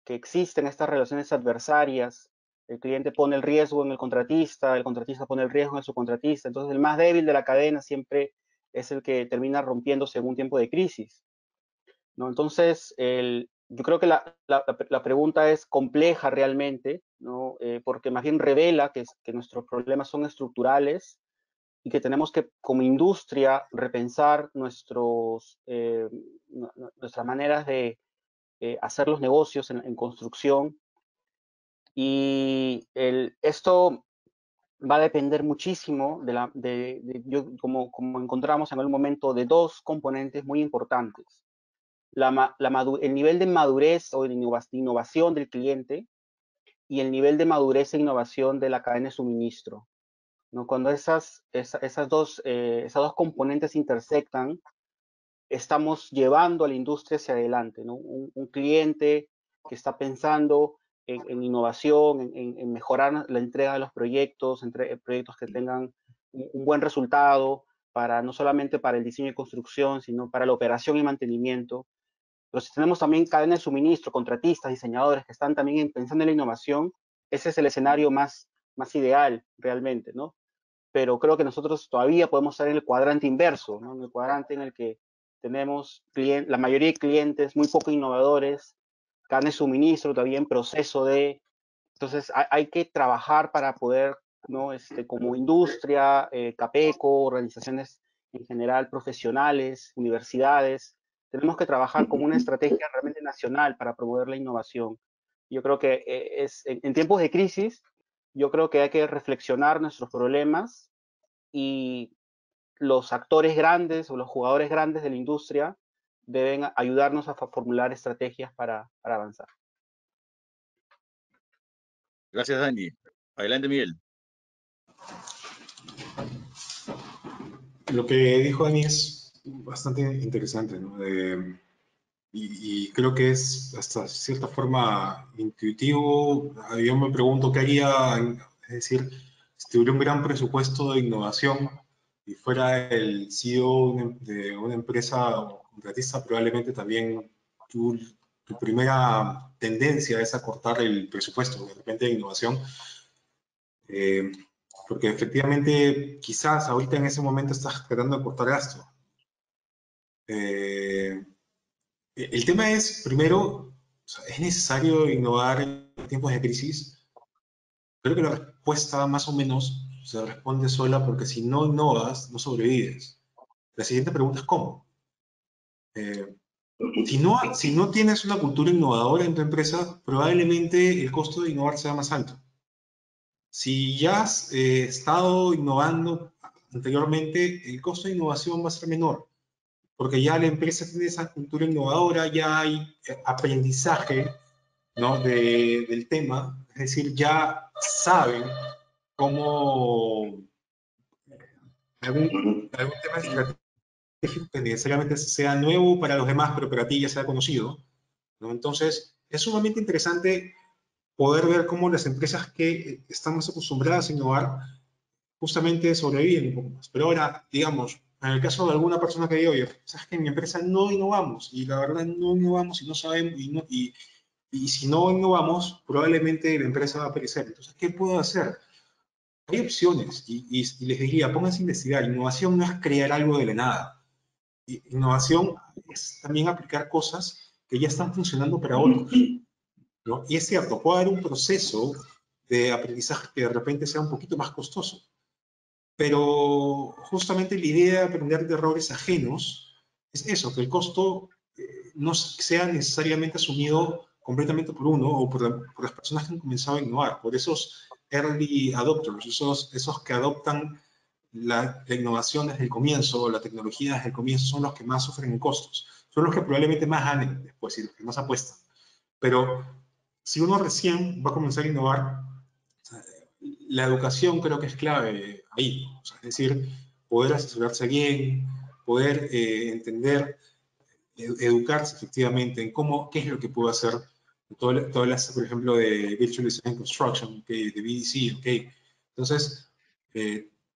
existen estas relaciones adversarias. El cliente pone el riesgo en el contratista pone el riesgo en el subcontratista. Entonces, el más débil de la cadena siempre es el que termina rompiéndose en un tiempo de crisis, ¿no? Entonces, yo creo que la pregunta es compleja realmente, ¿no? Porque más bien revela que nuestros problemas son estructurales y que tenemos que, como industria, repensar nuestras maneras de hacer los negocios en construcción. Y esto va a depender muchísimo como encontramos en algún momento, de dos componentes muy importantes. El nivel de madurez o de innovación del cliente y el nivel de madurez e innovación de la cadena de suministro, ¿no? Cuando esas dos componentes intersectan, estamos llevando a la industria hacia adelante, ¿no? Un cliente que está pensando en innovación, en mejorar la entrega de los proyectos, proyectos que tengan un buen resultado, no solamente para el diseño y construcción, sino para la operación y mantenimiento. Pero si tenemos también cadena de suministro, contratistas, diseñadores que están también pensando en la innovación, ese es el escenario más ideal realmente, ¿no? Pero creo que nosotros todavía podemos estar en el cuadrante inverso, ¿no? En el cuadrante en el que tenemos la mayoría de clientes muy poco innovadores, cadena de suministro todavía en proceso de... Entonces hay que trabajar para poder, ¿no? Como industria, CAPECO, organizaciones en general, profesionales, universidades, tenemos que trabajar como una estrategia realmente nacional para promover la innovación. Yo creo que en tiempos de crisis, yo creo que hay que reflexionar nuestros problemas y los actores grandes o los jugadores grandes de la industria deben ayudarnos a formular estrategias para avanzar. Gracias, Dani. Adelante, Miguel. Lo que dijo Dani es bastante interesante, ¿no? Y creo que es hasta cierta forma intuitivo. Yo me pregunto qué haría, es decir, si tuviera un gran presupuesto de innovación y fuera el CEO de una empresa o contratista, probablemente también tu primera tendencia es acortar el presupuesto de repente de innovación. Porque efectivamente quizás ahorita en ese momento estás tratando de cortar gasto. El tema es, primero, o sea, ¿es necesario innovar en tiempos de crisis? Creo que la respuesta más o menos se responde sola porque si no innovas, no sobrevives. La siguiente pregunta es ¿cómo? Si no tienes una cultura innovadora en tu empresa, probablemente el costo de innovar sea más alto. Si ya has estado innovando anteriormente, el costo de innovación va a ser menor, porque ya la empresa tiene esa cultura innovadora, ya hay aprendizaje, ¿no? del tema, es decir, ya saben cómo algún tema estratégico que necesariamente sea nuevo para los demás, pero para ti ya sea conocido, ¿no? Entonces, es sumamente interesante poder ver cómo las empresas que están más acostumbradas a innovar justamente sobreviven un poco más. Pero ahora, digamos, en el caso de alguna persona que diga, oye, sabes que en mi empresa no innovamos, y la verdad no innovamos y no sabemos, y si no innovamos, probablemente la empresa va a perecer. Entonces, ¿qué puedo hacer? Hay opciones, y les diría, pónganse a investigar. Innovación no es crear algo de la nada. Innovación es también aplicar cosas que ya están funcionando para otros, ¿no? Y es cierto, puede haber un proceso de aprendizaje que de repente sea un poquito más costoso, pero justamente la idea de aprender de errores ajenos es eso, que el costo no sea necesariamente asumido completamente por uno o por las personas que han comenzado a innovar, por esos early adopters, esos que adoptan la innovación desde el comienzo, la tecnología desde el comienzo, son los que más sufren en costos, son los que probablemente más ganen después y los que más apuestan. Pero si uno recién va a comenzar a innovar, la educación creo que es clave ahí. O sea, es decir, poder asesorarse bien, poder entender, educarse efectivamente en qué es lo que puedo hacer. Todas las, por ejemplo, de Virtual Design Construction, okay, de VDC, okay. Entonces,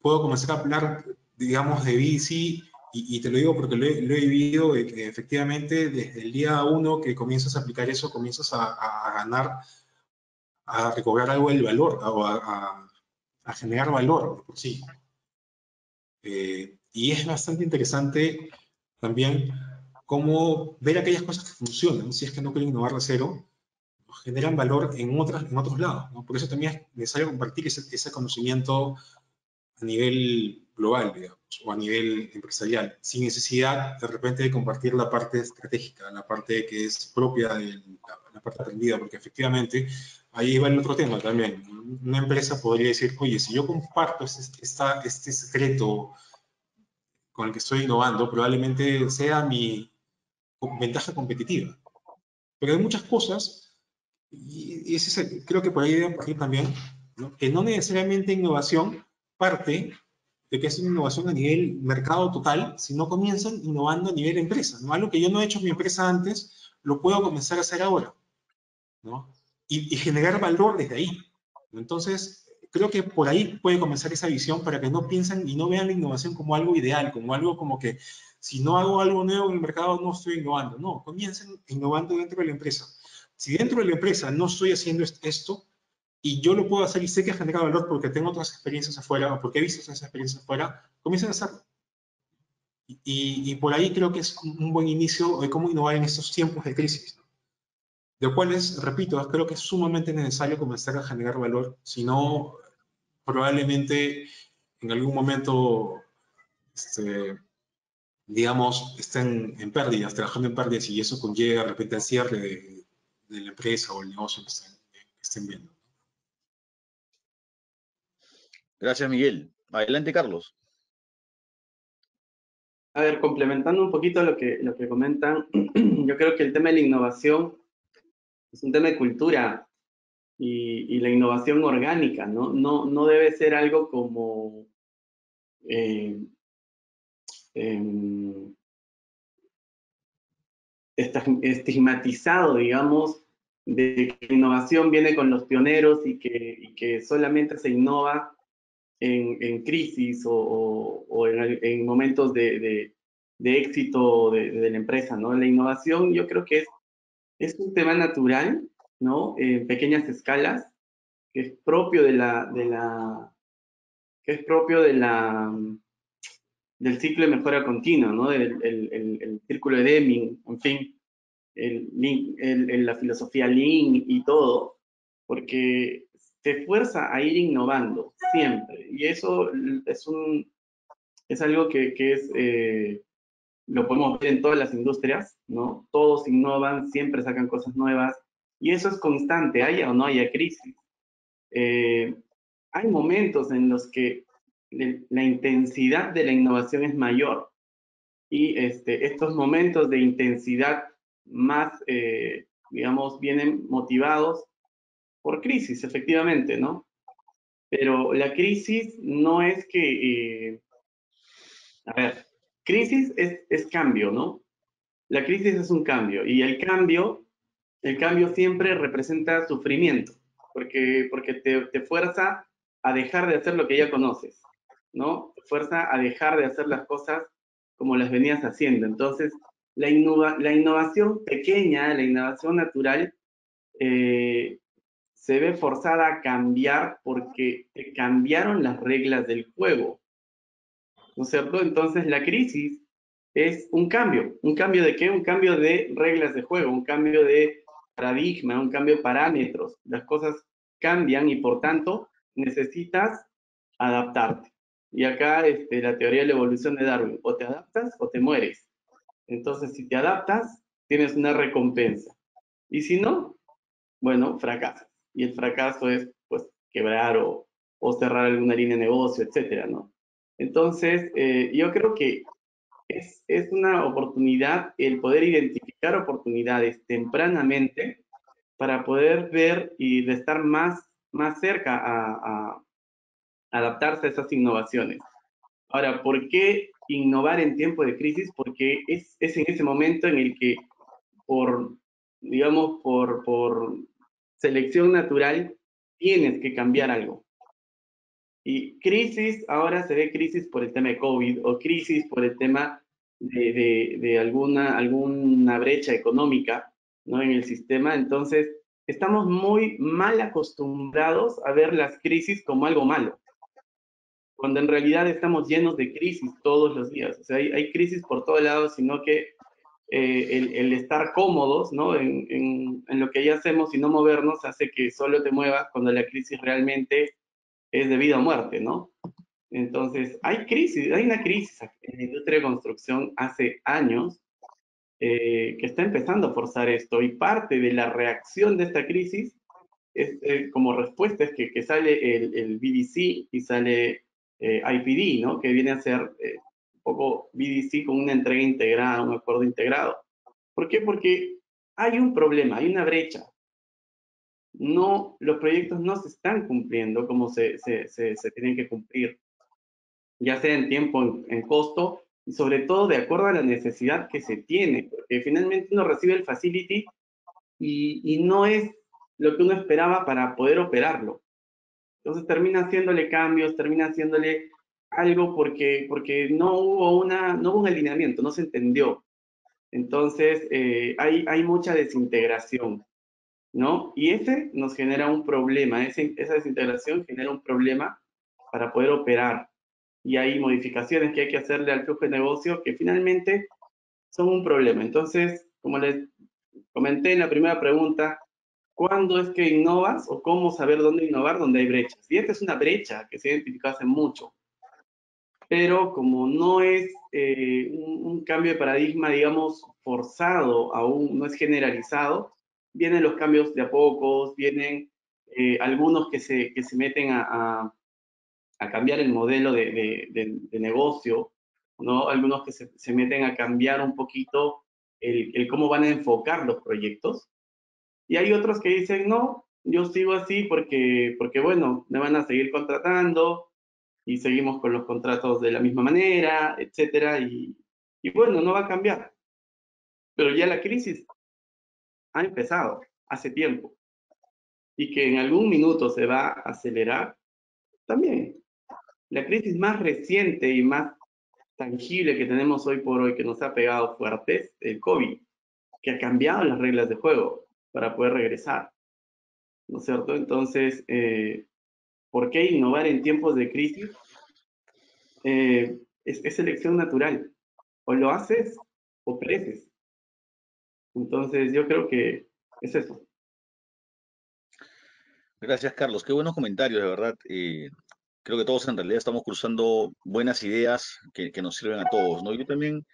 puedo comenzar a hablar, digamos, de VDC, y te lo digo porque lo he vivido, que efectivamente desde el día 1 que comienzas a aplicar eso, comienzas a ganar, a recobrar algo del valor, a generar valor por sí. Y es bastante interesante también cómo ver aquellas cosas que funcionan, si es que no quieren innovar de cero, generan valor en otros lados, ¿no? Por eso también es necesario compartir ese conocimiento a nivel global, digamos, o a nivel empresarial, sin necesidad de repente de compartir la parte estratégica, la parte que es propia de la parte aprendida, porque efectivamente ahí va el otro tema también. Una empresa podría decir, oye, si yo comparto este secreto con el que estoy innovando, probablemente sea mi ventaja competitiva. Pero hay muchas cosas, y creo que por ahí deben partir también, ¿no? Que no necesariamente innovación parte de que es una innovación a nivel mercado total, sino comienzan innovando a nivel empresa, ¿no? Algo que yo no he hecho en mi empresa antes, lo puedo comenzar a hacer ahora, ¿no? Y generar valor desde ahí. Entonces, creo que por ahí puede comenzar esa visión para que no piensen y no vean la innovación como algo ideal, como algo como que si no hago algo nuevo en el mercado no estoy innovando. No, comiencen innovando dentro de la empresa. Si dentro de la empresa no estoy haciendo esto, y yo lo puedo hacer y sé que genera valor porque tengo otras experiencias afuera o porque he visto esas experiencias afuera, comiencen a hacerlo. Y por ahí creo que es un buen inicio de cómo innovar en estos tiempos de crisis, ¿no? De cuales, repito, creo que es sumamente necesario comenzar a generar valor, si no, probablemente en algún momento, digamos, estén en pérdidas, trabajando en pérdidas, y eso conlleva de repente al cierre de la empresa o el negocio que estén viendo. Gracias, Miguel. Adelante, Carlos. A ver, complementando un poquito lo que comentan, yo creo que el tema de la innovación es un tema de cultura y la innovación orgánica, ¿no? No debe ser algo como estigmatizado, digamos, de que la innovación viene con los pioneros y que solamente se innova en crisis o en momentos de éxito de la empresa, ¿no? La innovación yo creo que es un tema natural, ¿no? En pequeñas escalas, que es propio del ciclo de mejora continua, ¿no? El círculo de Deming, en fin, la filosofía Lean y todo, porque te fuerza a ir innovando siempre. Y eso es algo que lo podemos ver en todas las industrias, ¿no? Todos innovan, siempre sacan cosas nuevas, y eso es constante, haya o no haya crisis. Hay momentos en los que la intensidad de la innovación es mayor, y estos momentos de intensidad más, digamos, vienen motivados por crisis, efectivamente, ¿no? Pero la crisis no es que, a ver, crisis es cambio, ¿no? La crisis es un cambio, y el cambio siempre representa sufrimiento, porque te fuerza a dejar de hacer lo que ya conoces, ¿no? Te fuerza a dejar de hacer las cosas como las venías haciendo. Entonces, la innovación pequeña, la innovación natural, se ve forzada a cambiar porque te cambiaron las reglas del juego, ¿no es cierto? Entonces, la crisis es un cambio. ¿Un cambio de qué? Un cambio de reglas de juego, un cambio de paradigma, un cambio de parámetros. Las cosas cambian y por tanto necesitas adaptarte. Y acá la teoría de la evolución de Darwin, o te adaptas o te mueres. Entonces, si te adaptas, tienes una recompensa. Y si no, bueno, fracasas. Y el fracaso es, pues, quebrar o cerrar alguna línea de negocio, etcétera, ¿no? Entonces, yo creo que es una oportunidad el poder identificar oportunidades tempranamente para poder ver y de estar más cerca a adaptarse a esas innovaciones. Ahora, ¿por qué innovar en tiempo de crisis? Porque es en ese momento en el que digamos, por selección natural, tienes que cambiar algo. Y crisis, ahora se ve crisis por el tema de COVID o crisis por el tema de alguna brecha económica, ¿no? En el sistema. Entonces, estamos muy mal acostumbrados a ver las crisis como algo malo, cuando en realidad estamos llenos de crisis todos los días. O sea, hay crisis por todos lados, sino que el estar cómodos, ¿no? En lo que ya hacemos y no movernos hace que solo te muevas cuando la crisis realmente es de vida o muerte, ¿no? Entonces, hay una crisis en la industria de construcción hace años que está empezando a forzar esto, y parte de la reacción de esta crisis es, como respuesta es que sale el BDC y sale IPD, ¿no? Que viene a ser un poco BDC con una entrega integrada, un acuerdo integrado. ¿Por qué? Porque hay un problema, hay una brecha. No, los proyectos no se están cumpliendo como se tienen que cumplir, ya sea en tiempo, en costo, y sobre todo de acuerdo a la necesidad que se tiene, porque finalmente uno recibe el facility y no es lo que uno esperaba para poder operarlo. Entonces termina haciéndole cambios, termina haciéndole algo porque no hubo un alineamiento, no se entendió. Entonces hay mucha desintegración, ¿no? Y ese nos genera un problema, esa desintegración genera un problema para poder operar. Y hay modificaciones que hay que hacerle al flujo de negocio que finalmente son un problema. Entonces, como les comenté en la primera pregunta, ¿cuándo es que innovas o cómo saber dónde innovar donde hay brechas? Y esta es una brecha que se identificó hace mucho, pero como no es un cambio de paradigma, digamos, forzado, aún no es generalizado, vienen los cambios de a pocos, vienen algunos que se meten a cambiar el modelo de negocio, ¿no? Algunos que se meten a cambiar un poquito el cómo van a enfocar los proyectos. Y hay otros que dicen, no, yo sigo así porque bueno, me van a seguir contratando y seguimos con los contratos de la misma manera, etcétera, y bueno, no va a cambiar. Pero ya la crisis ha empezado hace tiempo y que en algún minuto se va a acelerar también. La crisis más reciente y más tangible que tenemos hoy por hoy que nos ha pegado fuerte es el COVID, que ha cambiado las reglas de juego para poder regresar, ¿no es cierto? Entonces, ¿por qué innovar en tiempos de crisis? Es selección natural. O lo haces o pereces. Entonces, yo creo que es eso. Gracias, Carlos. Qué buenos comentarios, de verdad. Creo que todos en realidad estamos cruzando buenas ideas que nos sirven a todos, ¿no? Yo también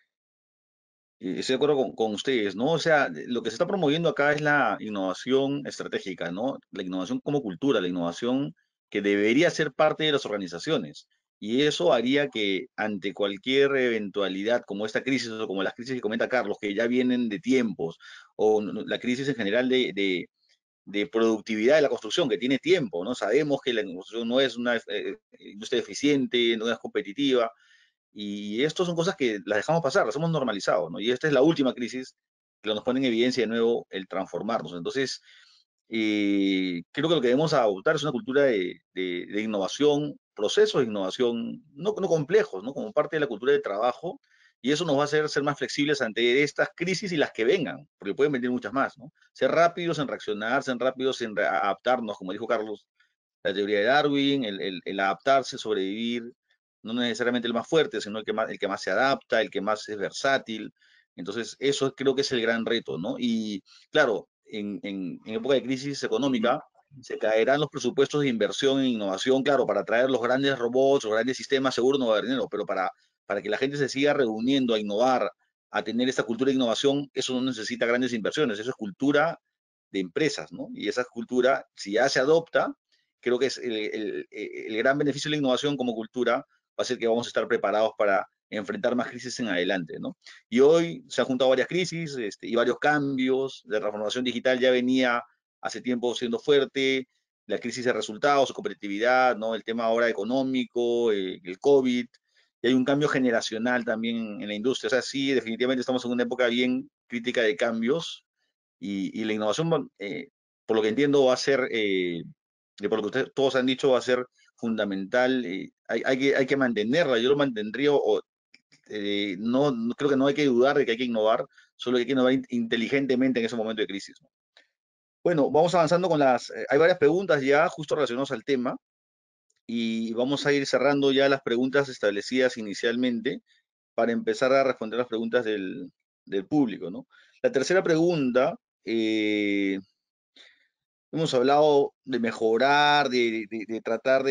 estoy de acuerdo con ustedes, ¿no? O sea, lo que se está promoviendo acá es la innovación estratégica, ¿no? La innovación como cultura, la innovación que debería ser parte de las organizaciones. Y eso haría que ante cualquier eventualidad como esta crisis o como las crisis que comenta Carlos, que ya vienen de tiempos, o la crisis en general de productividad de la construcción, que tiene tiempo, ¿no? Sabemos que la construcción no es una industria eficiente, no es competitiva, y esto son cosas que las dejamos pasar, las hemos normalizado, ¿no? Y esta es la última crisis que nos pone en evidencia de nuevo el transformarnos. Entonces, creo que lo que debemos adoptar es una cultura de innovación, procesos de innovación no complejos, ¿no? Como parte de la cultura de trabajo, y eso nos va a hacer ser más flexibles ante estas crisis y las que vengan, porque pueden venir muchas más, ¿no? Ser rápidos en reaccionar, ser rápidos en adaptarnos, como dijo Carlos, la teoría de Darwin, el adaptarse, sobrevivir, no necesariamente el más fuerte, sino el que más se adapta, el que más es versátil. Entonces, eso creo que es el gran reto, ¿no? Y claro, en época de crisis económica, se caerán los presupuestos de inversión en innovación, claro, para traer los grandes robots, los grandes sistemas, seguro no va a haber dinero, pero para que la gente se siga reuniendo a innovar, a tener esta cultura de innovación, eso no necesita grandes inversiones, eso es cultura de empresas, ¿no? Y esa cultura, si ya se adopta, creo que es el gran beneficio de la innovación como cultura, va a ser que vamos a estar preparados para enfrentar más crisis en adelante, ¿no? Y hoy se han juntado varias crisis y varios cambios, la transformación digital ya venía hace tiempo siendo fuerte, la crisis de resultados, su competitividad, ¿no? El tema ahora económico, el COVID, y hay un cambio generacional también en la industria. O sea, sí, definitivamente estamos en una época bien crítica de cambios y la innovación, por lo que entiendo, va a ser, por lo que ustedes todos han dicho, va a ser fundamental. Hay que mantenerla, yo lo mantendría, creo que no hay que dudar de que hay que innovar, solo hay que innovar inteligentemente en ese momento de crisis, ¿no? Bueno, vamos avanzando con hay varias preguntas ya justo relacionadas al tema y vamos a ir cerrando ya las preguntas establecidas inicialmente para empezar a responder las preguntas del público, ¿no? La tercera pregunta, hemos hablado de mejorar, de tratar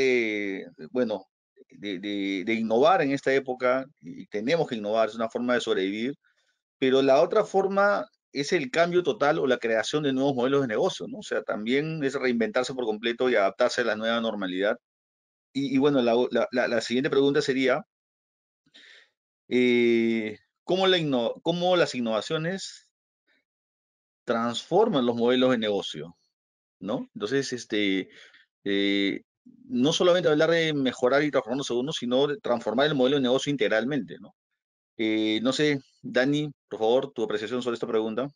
bueno, de innovar en esta época, y tenemos que innovar, es una forma de sobrevivir, pero la otra forma es el cambio total o la creación de nuevos modelos de negocio, ¿no? O sea, también es reinventarse por completo y adaptarse a la nueva normalidad. Y bueno, la siguiente pregunta sería, ¿cómo las innovaciones transforman los modelos de negocio, ¿no? Entonces, eh, no solamente hablar de mejorar y transformar los segundos, sino de transformar el modelo de negocio integralmente, ¿no? No sé, Dani, por favor, tu apreciación sobre esta pregunta.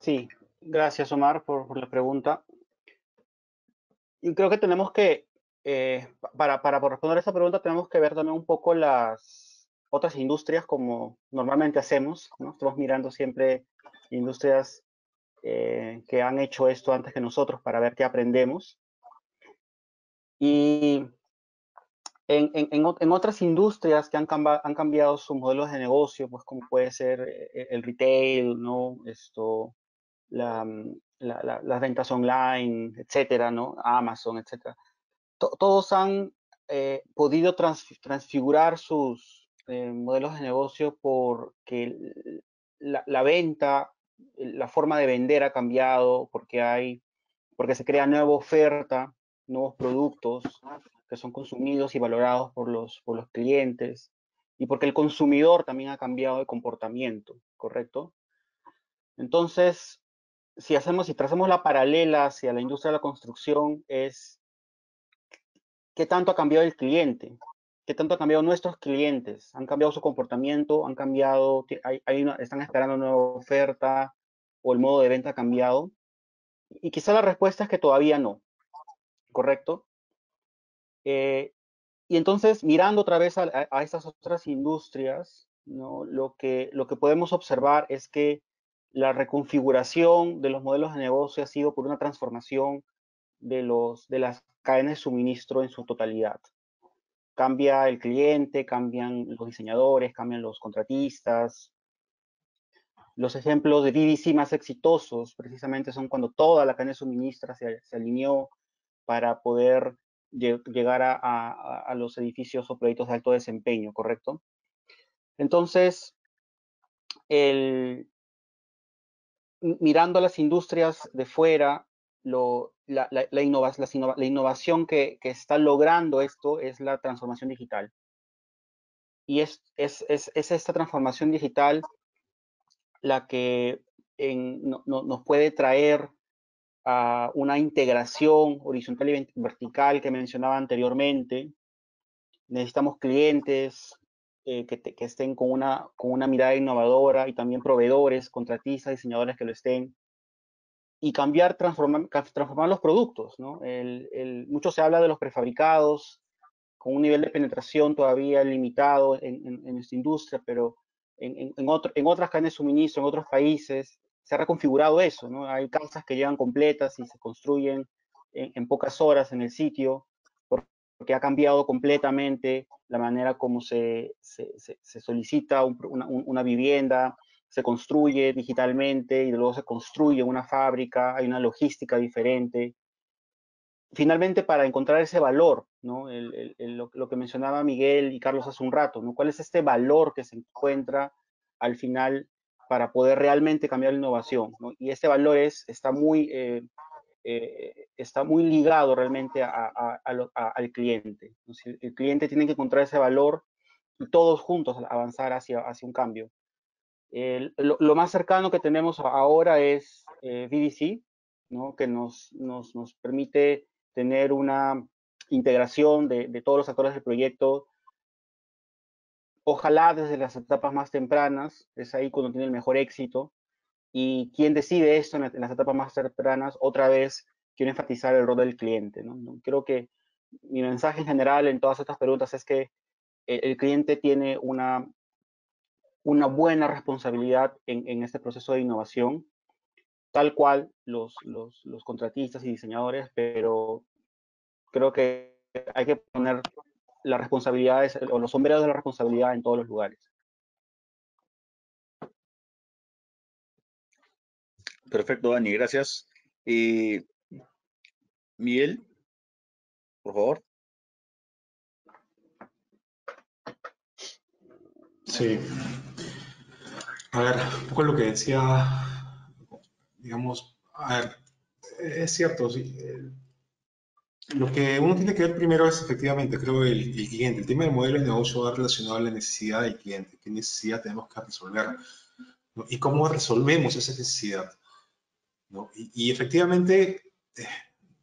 Sí, gracias Omar por la pregunta. Y creo que tenemos que, para responder a esta pregunta, tenemos que ver también un poco las otras industrias como normalmente hacemos, ¿no? Estamos mirando siempre industrias que han hecho esto antes que nosotros para ver qué aprendemos. Y en otras industrias que han cambiado sus modelos de negocio, pues como puede ser el retail, ¿no? Las ventas online, etcétera, ¿no? Amazon, etcétera. Todos han podido transfigurar sus modelos de negocio porque la venta, la forma de vender ha cambiado, porque se crea nueva oferta, nuevos productos que son consumidos y valorados por los clientes, y porque el consumidor también ha cambiado de comportamiento, ¿correcto? Entonces, si trazamos la paralela hacia la industria de la construcción, es qué tanto ha cambiado el cliente, qué tanto han cambiado nuestros clientes, han cambiado su comportamiento, han cambiado, están esperando una nueva oferta o el modo de venta ha cambiado. Y quizá la respuesta es que todavía no, ¿correcto? Y entonces, mirando otra vez a estas otras industrias, ¿no? Lo que podemos observar es que la reconfiguración de los modelos de negocio ha sido por una transformación de las cadenas de suministro en su totalidad. Cambia el cliente, cambian los diseñadores, cambian los contratistas. Los ejemplos de BBC más exitosos precisamente son cuando toda la cadena de suministro se alineó para poder llegar a los edificios o proyectos de alto desempeño, ¿correcto? Entonces, mirando a las industrias de fuera, la innovación que está logrando esto es la transformación digital. Y es esta transformación digital la que nos puede traer a una integración horizontal y vertical que mencionaba anteriormente. Necesitamos clientes que estén con una mirada innovadora y también proveedores, contratistas, diseñadores que lo estén. Y transformar los productos, ¿no? Mucho se habla de los prefabricados, con un nivel de penetración todavía limitado en esta industria, pero en otras cadenas de suministro, en otros países, se ha reconfigurado eso, ¿no? Hay casas que llegan completas y se construyen en pocas horas en el sitio, porque ha cambiado completamente la manera como se solicita una vivienda, se construye digitalmente y luego se construye una fábrica, hay una logística diferente. Finalmente, para encontrar ese valor, ¿no? Lo que mencionaba Miguel y Carlos hace un rato, ¿no? ¿Cuál es este valor que se encuentra al final para poder realmente cambiar la innovación, ¿no? Y este valor está muy ligado realmente al cliente, ¿no? Si el cliente tiene que encontrar ese valor y todos juntos avanzar hacia un cambio. Lo más cercano que tenemos ahora es VDC, ¿no? Que nos permite tener una integración de todos los actores del proyecto, ojalá desde las etapas más tempranas, es ahí cuando tiene el mejor éxito. Y quien decide esto en las etapas más tempranas, otra vez quiero enfatizar el rol del cliente, ¿no? Creo que mi mensaje en general en todas estas preguntas es que el cliente tiene una buena responsabilidad en este proceso de innovación, tal cual los contratistas y diseñadores, pero creo que hay que poner las responsabilidades o los sombreros de la responsabilidad en todos los lugares. Perfecto, Dani, gracias. Miguel, por favor. Sí. A ver, un poco lo que decía, digamos, a ver, es cierto, sí. Lo que uno tiene que ver primero es efectivamente, creo, el cliente. El tema del modelo de negocio va relacionado a la necesidad del cliente. ¿Qué necesidad tenemos que resolver? ¿No? Y cómo resolvemos esa necesidad, ¿no? Y efectivamente, eh,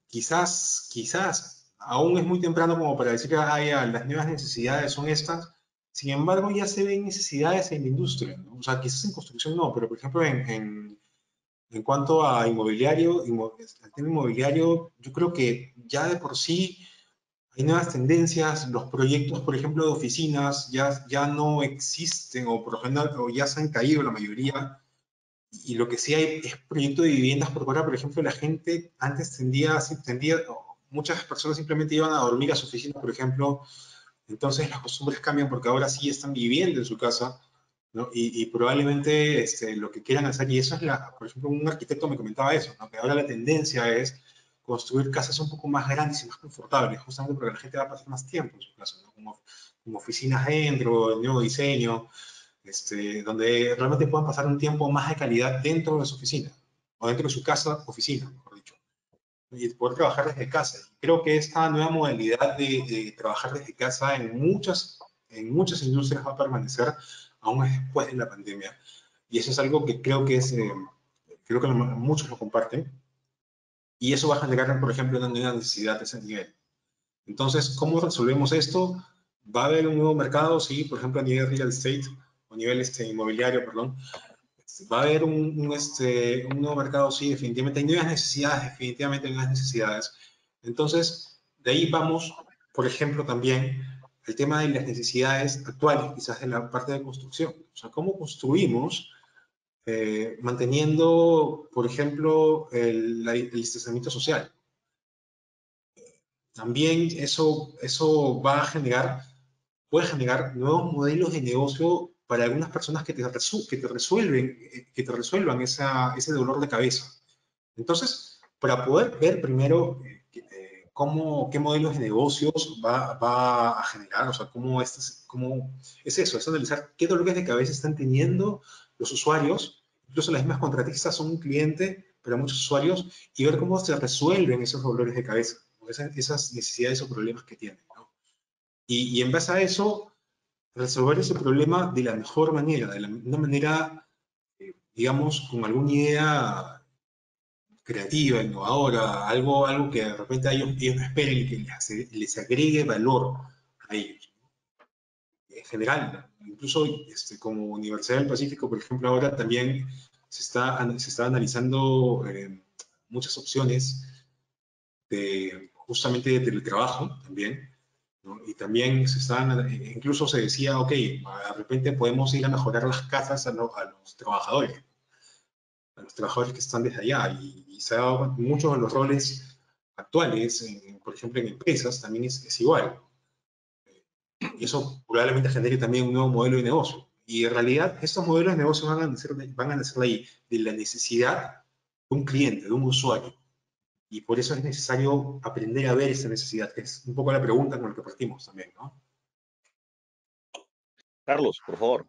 quizás aún es muy temprano como para decir que las nuevas necesidades son estas. Sin embargo, ya se ven necesidades en la industria, ¿no? O sea, quizás en construcción no, pero por ejemplo en cuanto a inmobiliario, el tema inmobiliario, yo creo que ya de por sí hay nuevas tendencias, los proyectos, por ejemplo, de oficinas ya no existen o por lo general o ya se han caído la mayoría. Y lo que sí hay es proyectos de viviendas por ahora, por ejemplo, la gente antes muchas personas simplemente iban a dormir a su oficina, por ejemplo, entonces las costumbres cambian porque ahora sí están viviendo en su casa, ¿no? Y probablemente lo que quieran hacer, y eso es por ejemplo, un arquitecto me comentaba eso, ¿no? Que ahora la tendencia es construir casas un poco más grandes y más confortables, justamente porque la gente va a pasar más tiempo en su casa, ¿no? Como oficinas dentro, nuevo diseño, donde realmente puedan pasar un tiempo más de calidad dentro de su oficina, o dentro de su casa, oficina, mejor dicho, y poder trabajar desde casa. Creo que esta nueva modalidad de trabajar desde casa en muchas industrias va a permanecer aún después de la pandemia. Y eso es algo que creo que muchos lo comparten, y eso va a generar, por ejemplo, una nueva necesidad de ese nivel. Entonces, ¿cómo resolvemos esto? Va a haber un nuevo mercado, sí, por ejemplo, a nivel real estate, o a nivel inmobiliario, perdón. Va a haber un nuevo mercado, sí, definitivamente. Hay nuevas necesidades, definitivamente hay nuevas necesidades. Entonces, de ahí vamos, por ejemplo, también el tema de las necesidades actuales, quizás en la parte de construcción. O sea, ¿cómo construimos manteniendo, por ejemplo, el distanciamiento social? También eso puede generar nuevos modelos de negocio para algunas personas que te resuelvan ese dolor de cabeza. Entonces, para poder ver primero qué modelos de negocios va a generar, o sea, cómo es eso, es analizar qué dolores de cabeza están teniendo los usuarios, incluso las mismas contratistas son un cliente para muchos usuarios, y ver cómo se resuelven esos dolores de cabeza, esas necesidades o problemas que tienen, ¿no? Y en base a eso, resolver ese problema de la mejor manera, una manera, digamos, con alguna idea creativa, innovadora, algo que de repente ellos no esperen y que les agregue valor a ellos. En general, incluso como Universidad del Pacífico, por ejemplo, ahora también se está analizando muchas opciones justamente de teletrabajo también, ¿no? Y también incluso se decía, ok, de repente podemos ir a mejorar las casas a los trabajadores que están desde allá, y se ha dado muchos de los roles actuales, por ejemplo en empresas, también es igual. Y eso probablemente genere también un nuevo modelo de negocio. Y en realidad estos modelos de negocio van a nacer de ahí, de la necesidad de un cliente, de un usuario. Y por eso es necesario aprender a ver esa necesidad, que es un poco la pregunta con la que partimos también, ¿no? Carlos, por favor.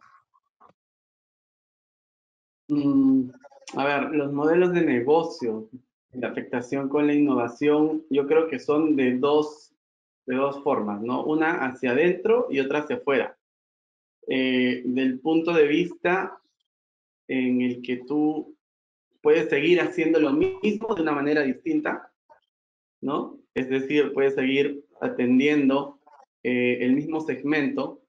A ver, los modelos de negocio, la afectación con la innovación, yo creo que son de dos formas, ¿no? Una hacia adentro y otra hacia afuera. Del punto de vista en el que tú puedes seguir haciendo lo mismo de una manera distinta, ¿no? Es decir, puedes seguir atendiendo el mismo segmento,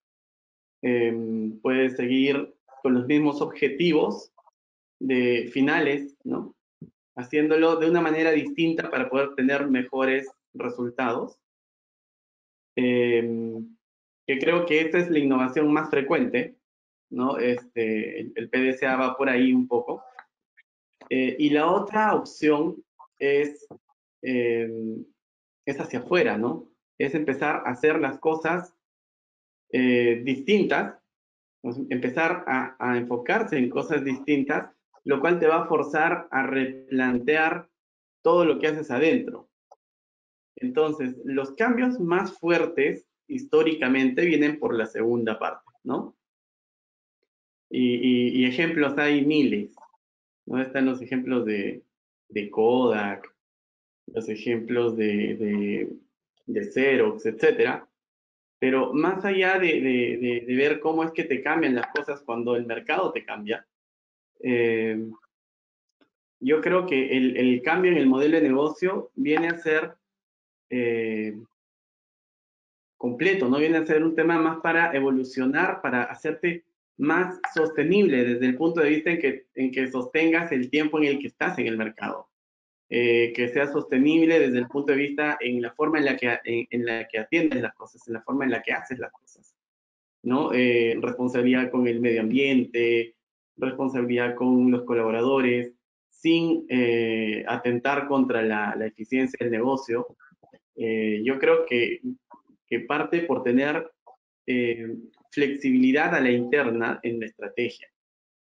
puedes seguir con los mismos objetivos de finales, ¿no? Haciéndolo de una manera distinta para poder tener mejores resultados. Que creo que esta es la innovación más frecuente, ¿no? El PDCA va por ahí un poco. Y la otra opción es hacia afuera, ¿no? Es empezar a hacer las cosas distintas, pues, empezar a enfocarse en cosas distintas, lo cual te va a forzar a replantear todo lo que haces adentro. Entonces, los cambios más fuertes históricamente vienen por la segunda parte, ¿no? Y ejemplos hay miles, ¿no? Están los ejemplos de Kodak, los ejemplos de Xerox, etcétera. Pero más allá de ver cómo es que te cambian las cosas cuando el mercado te cambia, yo creo que el cambio en el modelo de negocio viene a ser completo, ¿no? Viene a ser un tema más para evolucionar, para hacerte más sostenible desde el punto de vista en que sostengas el tiempo en el que estás en el mercado. Que sea sostenible desde el punto de vista en la forma en la que atiendes las cosas, en la forma en la que haces las cosas, ¿no? Responsabilidad con el medio ambiente, responsabilidad con los colaboradores, sin atentar contra la eficiencia del negocio. Yo creo que parte por tener flexibilidad a la interna en la estrategia.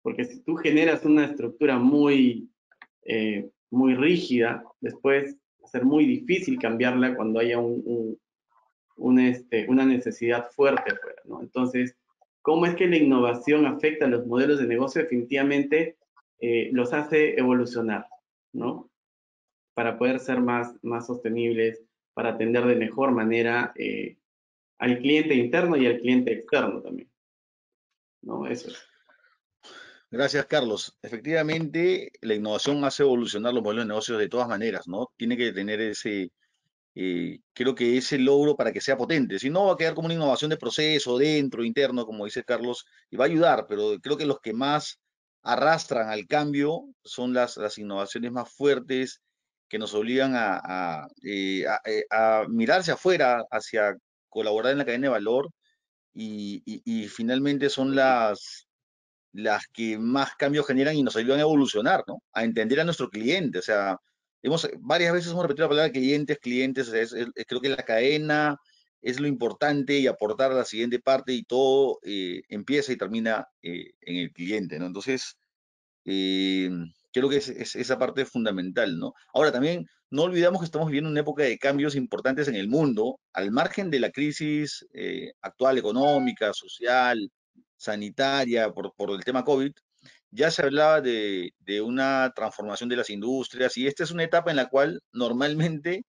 Porque si tú generas una estructura muy rígida, después va a ser muy difícil cambiarla cuando haya una necesidad fuerte afuera, ¿no? Entonces, ¿cómo es que la innovación afecta a los modelos de negocio? Definitivamente los hace evolucionar, ¿no? Para poder ser más sostenibles, para atender de mejor manera al cliente interno y al cliente externo también, ¿no? Eso es. Gracias, Carlos. Efectivamente, la innovación hace evolucionar los modelos de negocios de todas maneras, ¿no? Tiene que tener creo que ese logro para que sea potente. Si no, va a quedar como una innovación de proceso, dentro, interno, como dice Carlos, y va a ayudar, pero creo que los que más arrastran al cambio son las innovaciones más fuertes que nos obligan a mirarse afuera, hacia colaborar en la cadena de valor, y finalmente son las que más cambios generan y nos ayudan a evolucionar, ¿no? A entender a nuestro cliente. O sea, varias veces hemos repetido la palabra clientes, clientes. O sea, creo que la cadena es lo importante y aportar a la siguiente parte y todo empieza y termina en el cliente, ¿no? Entonces, eh, creo que esa parte es fundamental, ¿no? Ahora, también no olvidamos que estamos viviendo una época de cambios importantes en el mundo, al margen de la crisis actual económica, social, sanitaria, por el tema COVID. Ya se hablaba de una transformación de las industrias, y esta es una etapa en la cual normalmente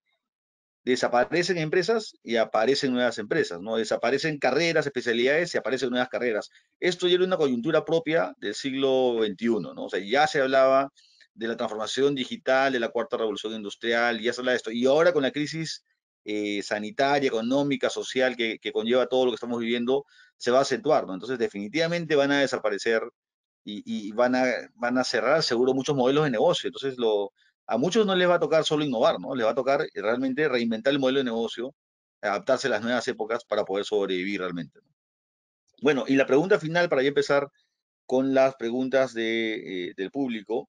desaparecen empresas y aparecen nuevas empresas, ¿no? Desaparecen carreras, especialidades y aparecen nuevas carreras. Esto ya era una coyuntura propia del siglo XXI, ¿no? O sea, ya se hablaba de la transformación digital, de la cuarta revolución industrial, ya se habla de esto. Y ahora con la crisis sanitaria, económica, social que conlleva todo lo que estamos viviendo, se va a acentuar, ¿no? Entonces, definitivamente van a desaparecer y van a cerrar seguro muchos modelos de negocio. Entonces, a muchos no les va a tocar solo innovar, ¿no? Les va a tocar realmente reinventar el modelo de negocio, adaptarse a las nuevas épocas para poder sobrevivir realmente, ¿no? Bueno, y la pregunta final, para ya empezar con las preguntas del público,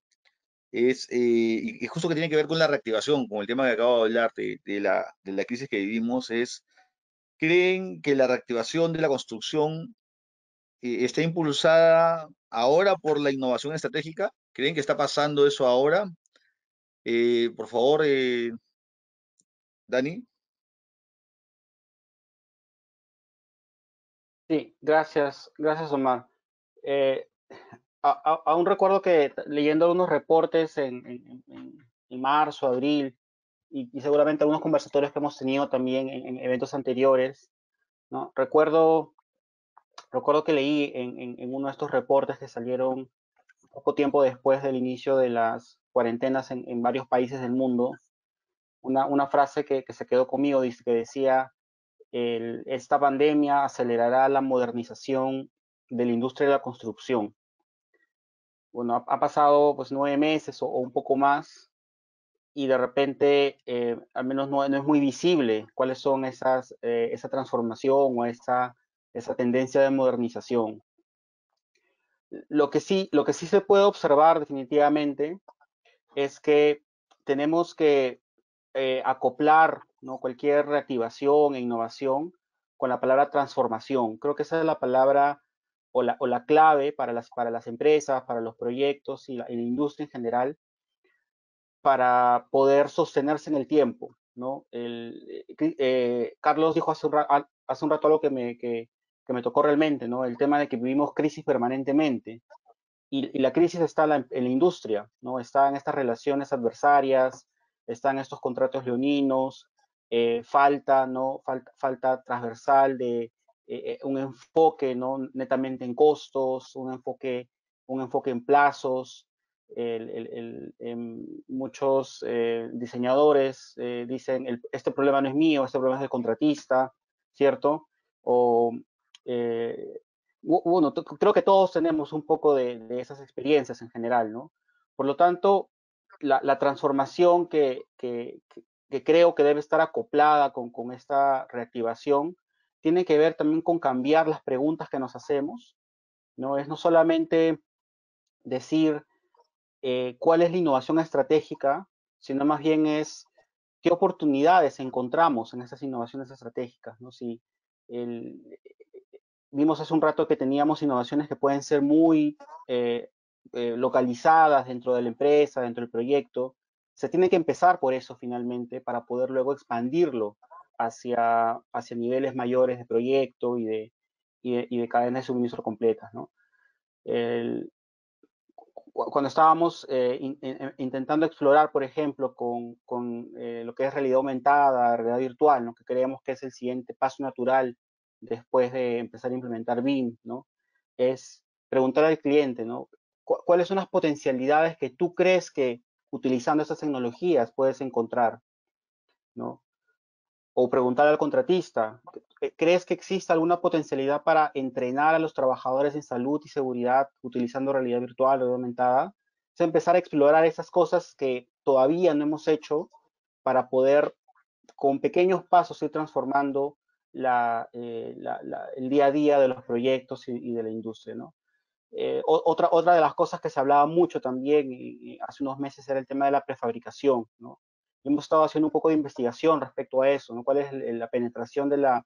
y justo que tiene que ver con la reactivación, con el tema que acabo de hablar de la crisis que vivimos, ¿creen que la reactivación de la construcción está impulsada ahora por la innovación estratégica? ¿Creen que está pasando eso ahora? Por favor, Dani. Sí, gracias Omar. Eh, Aún recuerdo que leyendo algunos reportes en marzo, abril, y seguramente algunos conversatorios que hemos tenido también en eventos anteriores, ¿no? Recuerdo que leí en uno de estos reportes que salieron poco tiempo después del inicio de las cuarentenas en varios países del mundo, una frase que se quedó conmigo, que decía, esta pandemia acelerará la modernización de la industria de la construcción. Bueno, ha pasado pues 9 meses o un poco más, y de repente al menos no es muy visible cuáles son esa transformación o esa tendencia de modernización. Lo que sí se puede observar definitivamente es que tenemos que acoplar, ¿no?, cualquier reactivación e innovación con la palabra transformación. Creo que esa es la palabra o la clave para las empresas, para los proyectos y la industria en general, para poder sostenerse en el tiempo, ¿no? Carlos dijo hace un rato algo que me tocó realmente, ¿no? El tema de que vivimos crisis permanentemente. Y la crisis está en la industria, ¿no? Está en estas relaciones adversarias, está en estos contratos leoninos, falta, ¿no? Falta transversal de un enfoque, ¿no? Netamente en costos, un enfoque en plazos. Muchos diseñadores dicen, este problema no es mío, este problema es del contratista, ¿cierto? O bueno, creo que todos tenemos un poco de esas experiencias en general, ¿no? Por lo tanto, la transformación que creo que debe estar acoplada con esta reactivación tiene que ver también con cambiar las preguntas que nos hacemos, ¿no? Es no solamente decir cuál es la innovación estratégica, sino más bien es qué oportunidades encontramos en esas innovaciones estratégicas, ¿no? Si vimos hace un rato que teníamos innovaciones que pueden ser muy localizadas dentro de la empresa, dentro del proyecto. Se tiene que empezar por eso finalmente para poder luego expandirlo hacia niveles mayores de proyecto y de cadenas de suministro completas, ¿no? Cuando estábamos intentando explorar, por ejemplo, con lo que es realidad aumentada, realidad virtual, ¿no? Que creemos que es el siguiente paso natural después de empezar a implementar BIM, ¿no? Es preguntar al cliente, ¿no? ¿Cuáles son las potencialidades que tú crees que utilizando esas tecnologías puedes encontrar, ¿no? O preguntar al contratista, ¿crees que existe alguna potencialidad para entrenar a los trabajadores en salud y seguridad utilizando realidad virtual o aumentada? Es empezar a explorar esas cosas que todavía no hemos hecho para poder, con pequeños pasos, ir transformando el día a día de los proyectos y de la industria, ¿no? Otra de las cosas que se hablaba mucho también y hace unos meses era el tema de la prefabricación, ¿no? Hemos estado haciendo un poco de investigación respecto a eso, ¿no? ¿Cuál es la penetración de la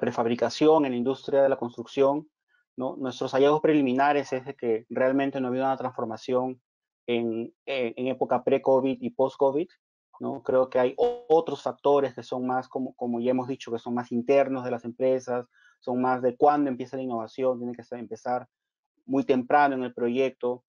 prefabricación en la industria de la construcción, ¿no? Nuestros hallazgos preliminares es de que realmente no ha habido una transformación en época pre-COVID y post-COVID, ¿no? Creo que hay otros factores que son más, como ya hemos dicho, que son más internos de las empresas, son más de cuándo empieza la innovación, tiene que empezar muy temprano en el proyecto.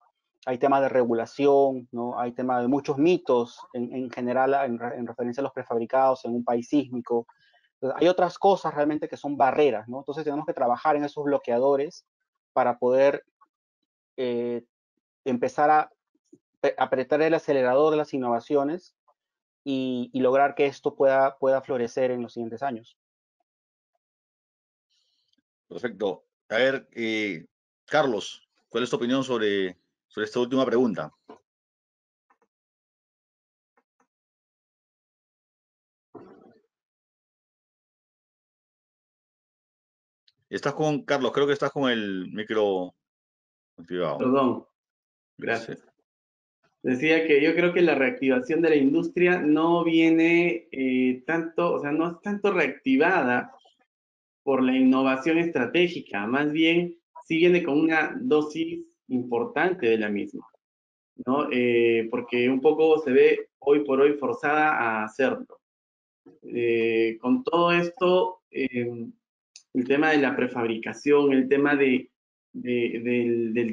Hay temas de regulación, ¿no? Hay temas de muchos mitos en general en referencia a los prefabricados en un país sísmico. Entonces, hay otras cosas realmente que son barreras, ¿no? Entonces tenemos que trabajar en esos bloqueadores para poder empezar a apretar el acelerador de las innovaciones y lograr que esto pueda florecer en los siguientes años. Perfecto. A ver, Carlos, ¿cuál es tu opinión sobre esta última pregunta? Estás con Carlos, creo que estás con el micro activado. Perdón, gracias. Decía que yo creo que la reactivación de la industria no viene tanto, o sea, no es tanto reactivada por la innovación estratégica, más bien sí viene con una dosis importante de la misma, ¿no? Porque un poco se ve hoy por hoy forzada a hacerlo. Con todo esto, el tema de la prefabricación, el tema del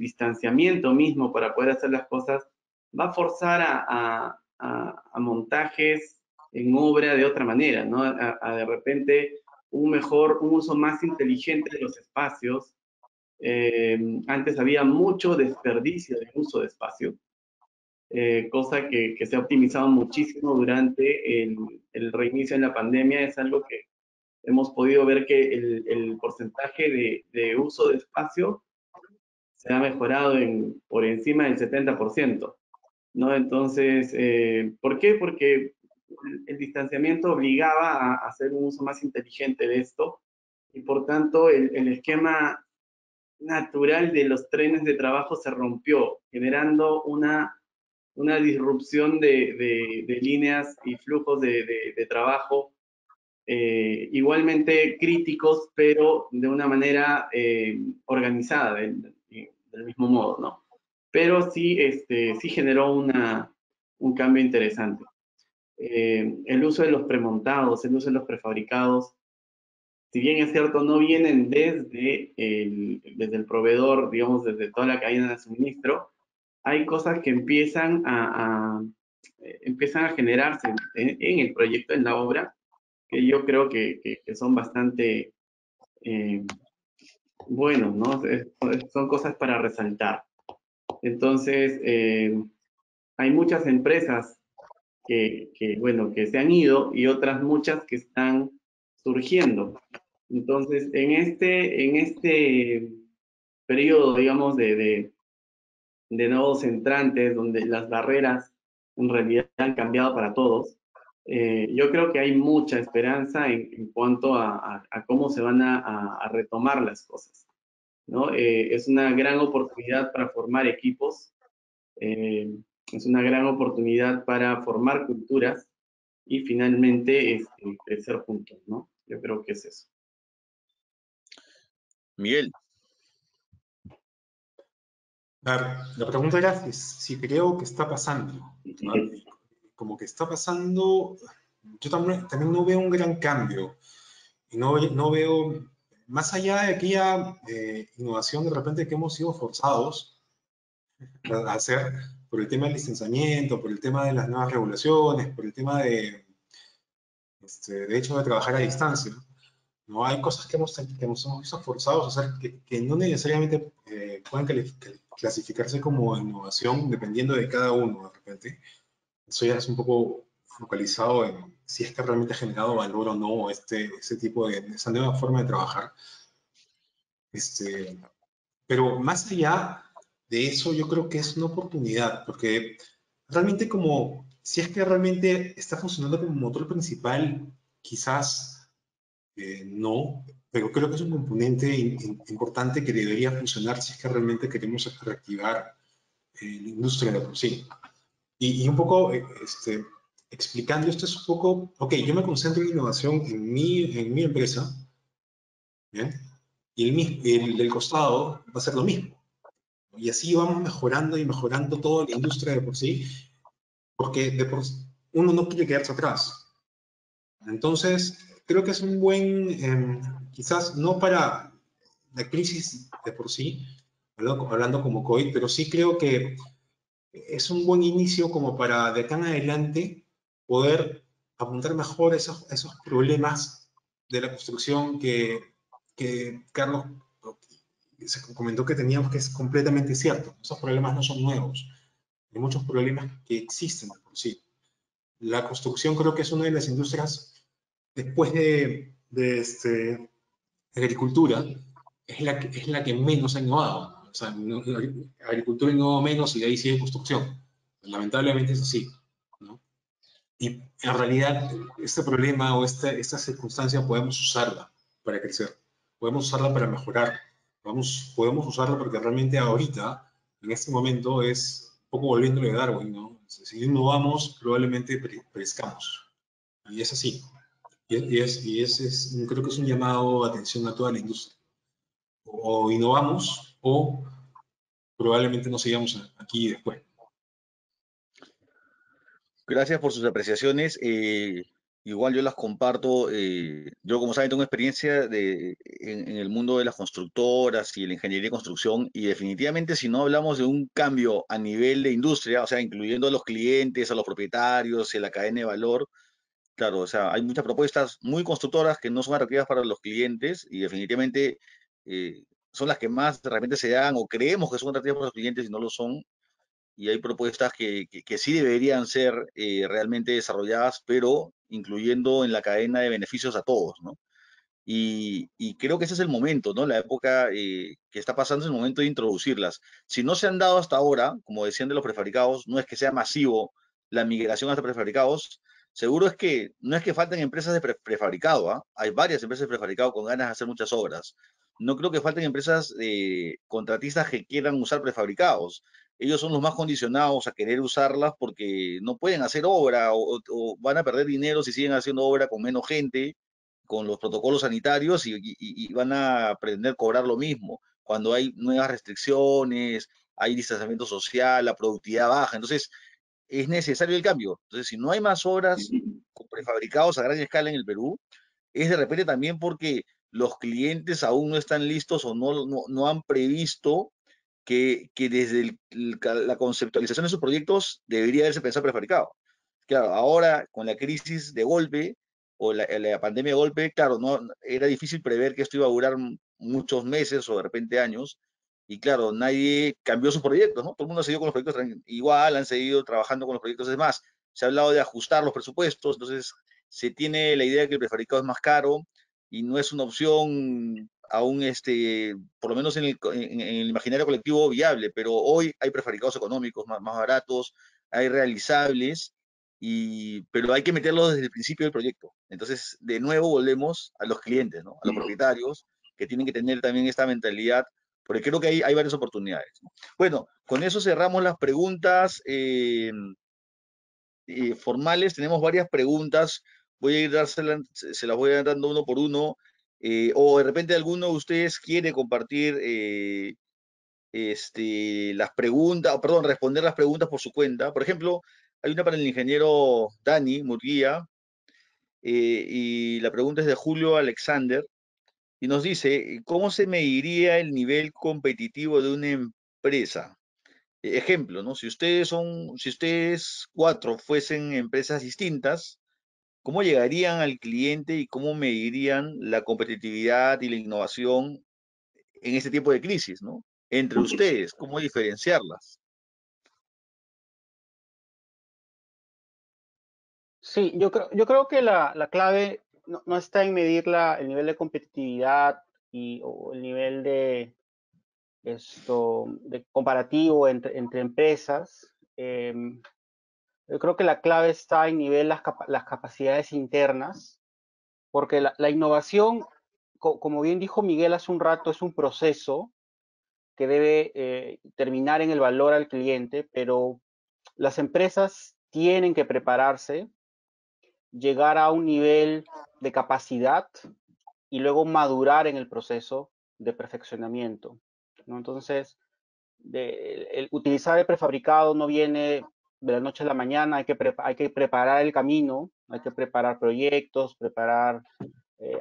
distanciamiento mismo para poder hacer las cosas, va a forzar a montajes en obra de otra manera, ¿no? A de repente un uso más inteligente de los espacios. Antes había mucho desperdicio de uso de espacio, cosa que se ha optimizado muchísimo durante el reinicio en la pandemia. Es algo que hemos podido ver que el porcentaje de uso de espacio se ha mejorado por encima del 70%, ¿no? Entonces, ¿por qué? Porque el distanciamiento obligaba a hacer un uso más inteligente de esto y por tanto el esquema natural de los trenes de trabajo se rompió, generando una una disrupción de líneas y flujos de trabajo igualmente críticos, pero de una manera organizada, del mismo modo, ¿no? Pero sí, sí generó un cambio interesante. El uso de los premontados, el uso de los prefabricados, si bien es cierto, no vienen desde el proveedor, digamos, desde toda la cadena de suministro, hay cosas que empiezan a generarse en el proyecto, en la obra, que yo creo que son bastante buenos, ¿no? Son cosas para resaltar. Entonces, hay muchas empresas bueno, que se han ido y otras muchas que están surgiendo. Entonces, en este periodo, digamos, de nuevos entrantes, donde las barreras en realidad han cambiado para todos, yo creo que hay mucha esperanza en cuanto a cómo se van a retomar las cosas, ¿no? Es una gran oportunidad para formar equipos, es una gran oportunidad para formar culturas y finalmente crecer juntos, ¿no? Yo creo que es eso. Miguel. A ver, la pregunta era si creo que está pasando, ¿no? Como que está pasando, yo también no veo un gran cambio. Y no veo, más allá de aquella innovación de repente que hemos sido forzados a hacer por el tema del licenciamiento, por el tema de las nuevas regulaciones, por el tema de hecho de trabajar a distancia. No hay cosas que hemos visto forzados a hacer que no necesariamente pueden clasificarse como innovación dependiendo de cada uno de repente. Eso ya es un poco focalizado en si es que realmente ha generado valor o no ese tipo esa nueva forma de trabajar. Pero más allá de eso, yo creo que es una oportunidad, porque realmente como, si es que realmente está funcionando como motor principal, quizás no, pero creo que es un componente importante que debería funcionar si es que realmente queremos reactivar la industria de por sí. Y un poco, explicando esto es un poco, ok, yo me concentro en innovación en mi empresa, ¿bien? Y el del costado va a ser lo mismo. Y así vamos mejorando y mejorando toda la industria de por sí, porque uno no quiere quedarse atrás. Entonces, creo que es un buen, quizás no para la crisis de por sí, hablando como COVID, pero sí creo que es un buen inicio como para de acá en adelante poder apuntar mejor esos problemas de la construcción que Carlos se comentó que teníamos, que es completamente cierto. Esos problemas no son nuevos. Hay muchos problemas que existen de por sí. La construcción creo que es una de las industrias, después de agricultura, es la que menos ha innovado. O sea, la agricultura innovó menos y de ahí sigue construcción. Lamentablemente es así, ¿no? Y en realidad este problema o esta circunstancia podemos usarla para crecer, podemos usarla para mejorar, podemos usarla porque realmente ahorita, en este momento, es un poco volviéndole a Darwin, ¿no? Si innovamos, probablemente perezcamos. Y es así. Creo que es un llamado de atención a toda la industria. O innovamos o probablemente no sigamos aquí después. Gracias por sus apreciaciones. Igual yo las comparto. Yo, como saben, tengo experiencia en el mundo de las constructoras y la ingeniería de construcción, y definitivamente si no hablamos de un cambio a nivel de industria, o sea, incluyendo a los clientes, a los propietarios y a la cadena de valor, claro, o sea, hay muchas propuestas muy constructoras que no son atractivas para los clientes y definitivamente son las que más de repente se dan o creemos que son atractivas para los clientes y no lo son, y hay propuestas que sí deberían ser realmente desarrolladas, pero incluyendo en la cadena de beneficios a todos, ¿no? Y creo que ese es el momento, ¿no? La época que está pasando es el momento de introducirlas. Si no se han dado hasta ahora, como decían de los prefabricados, no es que sea masivo la migración hasta prefabricados, seguro es que no es que falten empresas de prefabricado, ¿ah? Hay varias empresas de prefabricado con ganas de hacer muchas obras. No creo que falten empresas contratistas que quieran usar prefabricados. ellos son los más condicionados a querer usarlas porque no pueden hacer obra o van a perder dinero si siguen haciendo obra con menos gente, con los protocolos sanitarios y van a pretender cobrar lo mismo cuando hay nuevas restricciones, hay distanciamiento social, la productividad baja. Entonces, es necesario el cambio. Entonces, si no hay más obras con prefabricados a gran escala en el Perú, es de repente también porque los clientes aún no están listos o no han previsto que desde la conceptualización de sus proyectos debería haberse pensado prefabricado. Claro, ahora con la crisis de golpe o la pandemia de golpe, claro, no era difícil prever que esto iba a durar muchos meses o de repente años. Y claro, nadie cambió sus proyectos, ¿no? Todo el mundo ha seguido con los proyectos igual, han seguido trabajando con los proyectos. Es más, se ha hablado de ajustar los presupuestos, entonces se tiene la idea de que el prefabricado es más caro y no es una opción aún, por lo menos en el imaginario colectivo, viable, pero hoy hay prefabricados económicos más baratos, hay realizables, pero hay que meterlo desde el principio del proyecto. Entonces, de nuevo volvemos a los clientes, ¿no? A los propietarios, que tienen que tener también esta mentalidad, porque creo que hay varias oportunidades, ¿no? Bueno, con eso cerramos las preguntas formales. Tenemos varias preguntas. Voy a ir se las voy a ir dando uno por uno. O de repente alguno de ustedes quiere compartir las preguntas, perdón, responder las preguntas por su cuenta. Por ejemplo, hay una para el ingeniero Dani Murguía, y la pregunta es de Julio Alexander, y nos dice, ¿cómo se mediría el nivel competitivo de una empresa? Ejemplo, ¿no? Si ustedes cuatro fuesen empresas distintas, ¿cómo llegarían al cliente y cómo medirían la competitividad y la innovación en este tipo de crisis, ¿no? Entre ustedes, ¿cómo diferenciarlas? Sí, yo creo que la clave no está en medir el nivel de competitividad o el nivel de comparativo entre empresas. Yo creo que la clave está en nivel las capacidades internas, porque la innovación, como bien dijo Miguel hace un rato, es un proceso que debe terminar en el valor al cliente, pero las empresas tienen que prepararse, llegar a un nivel de capacidad y luego madurar en el proceso de perfeccionamiento, ¿no? Entonces, utilizar el prefabricado no viene de la noche a la mañana, hay que preparar el camino, hay que preparar proyectos, preparar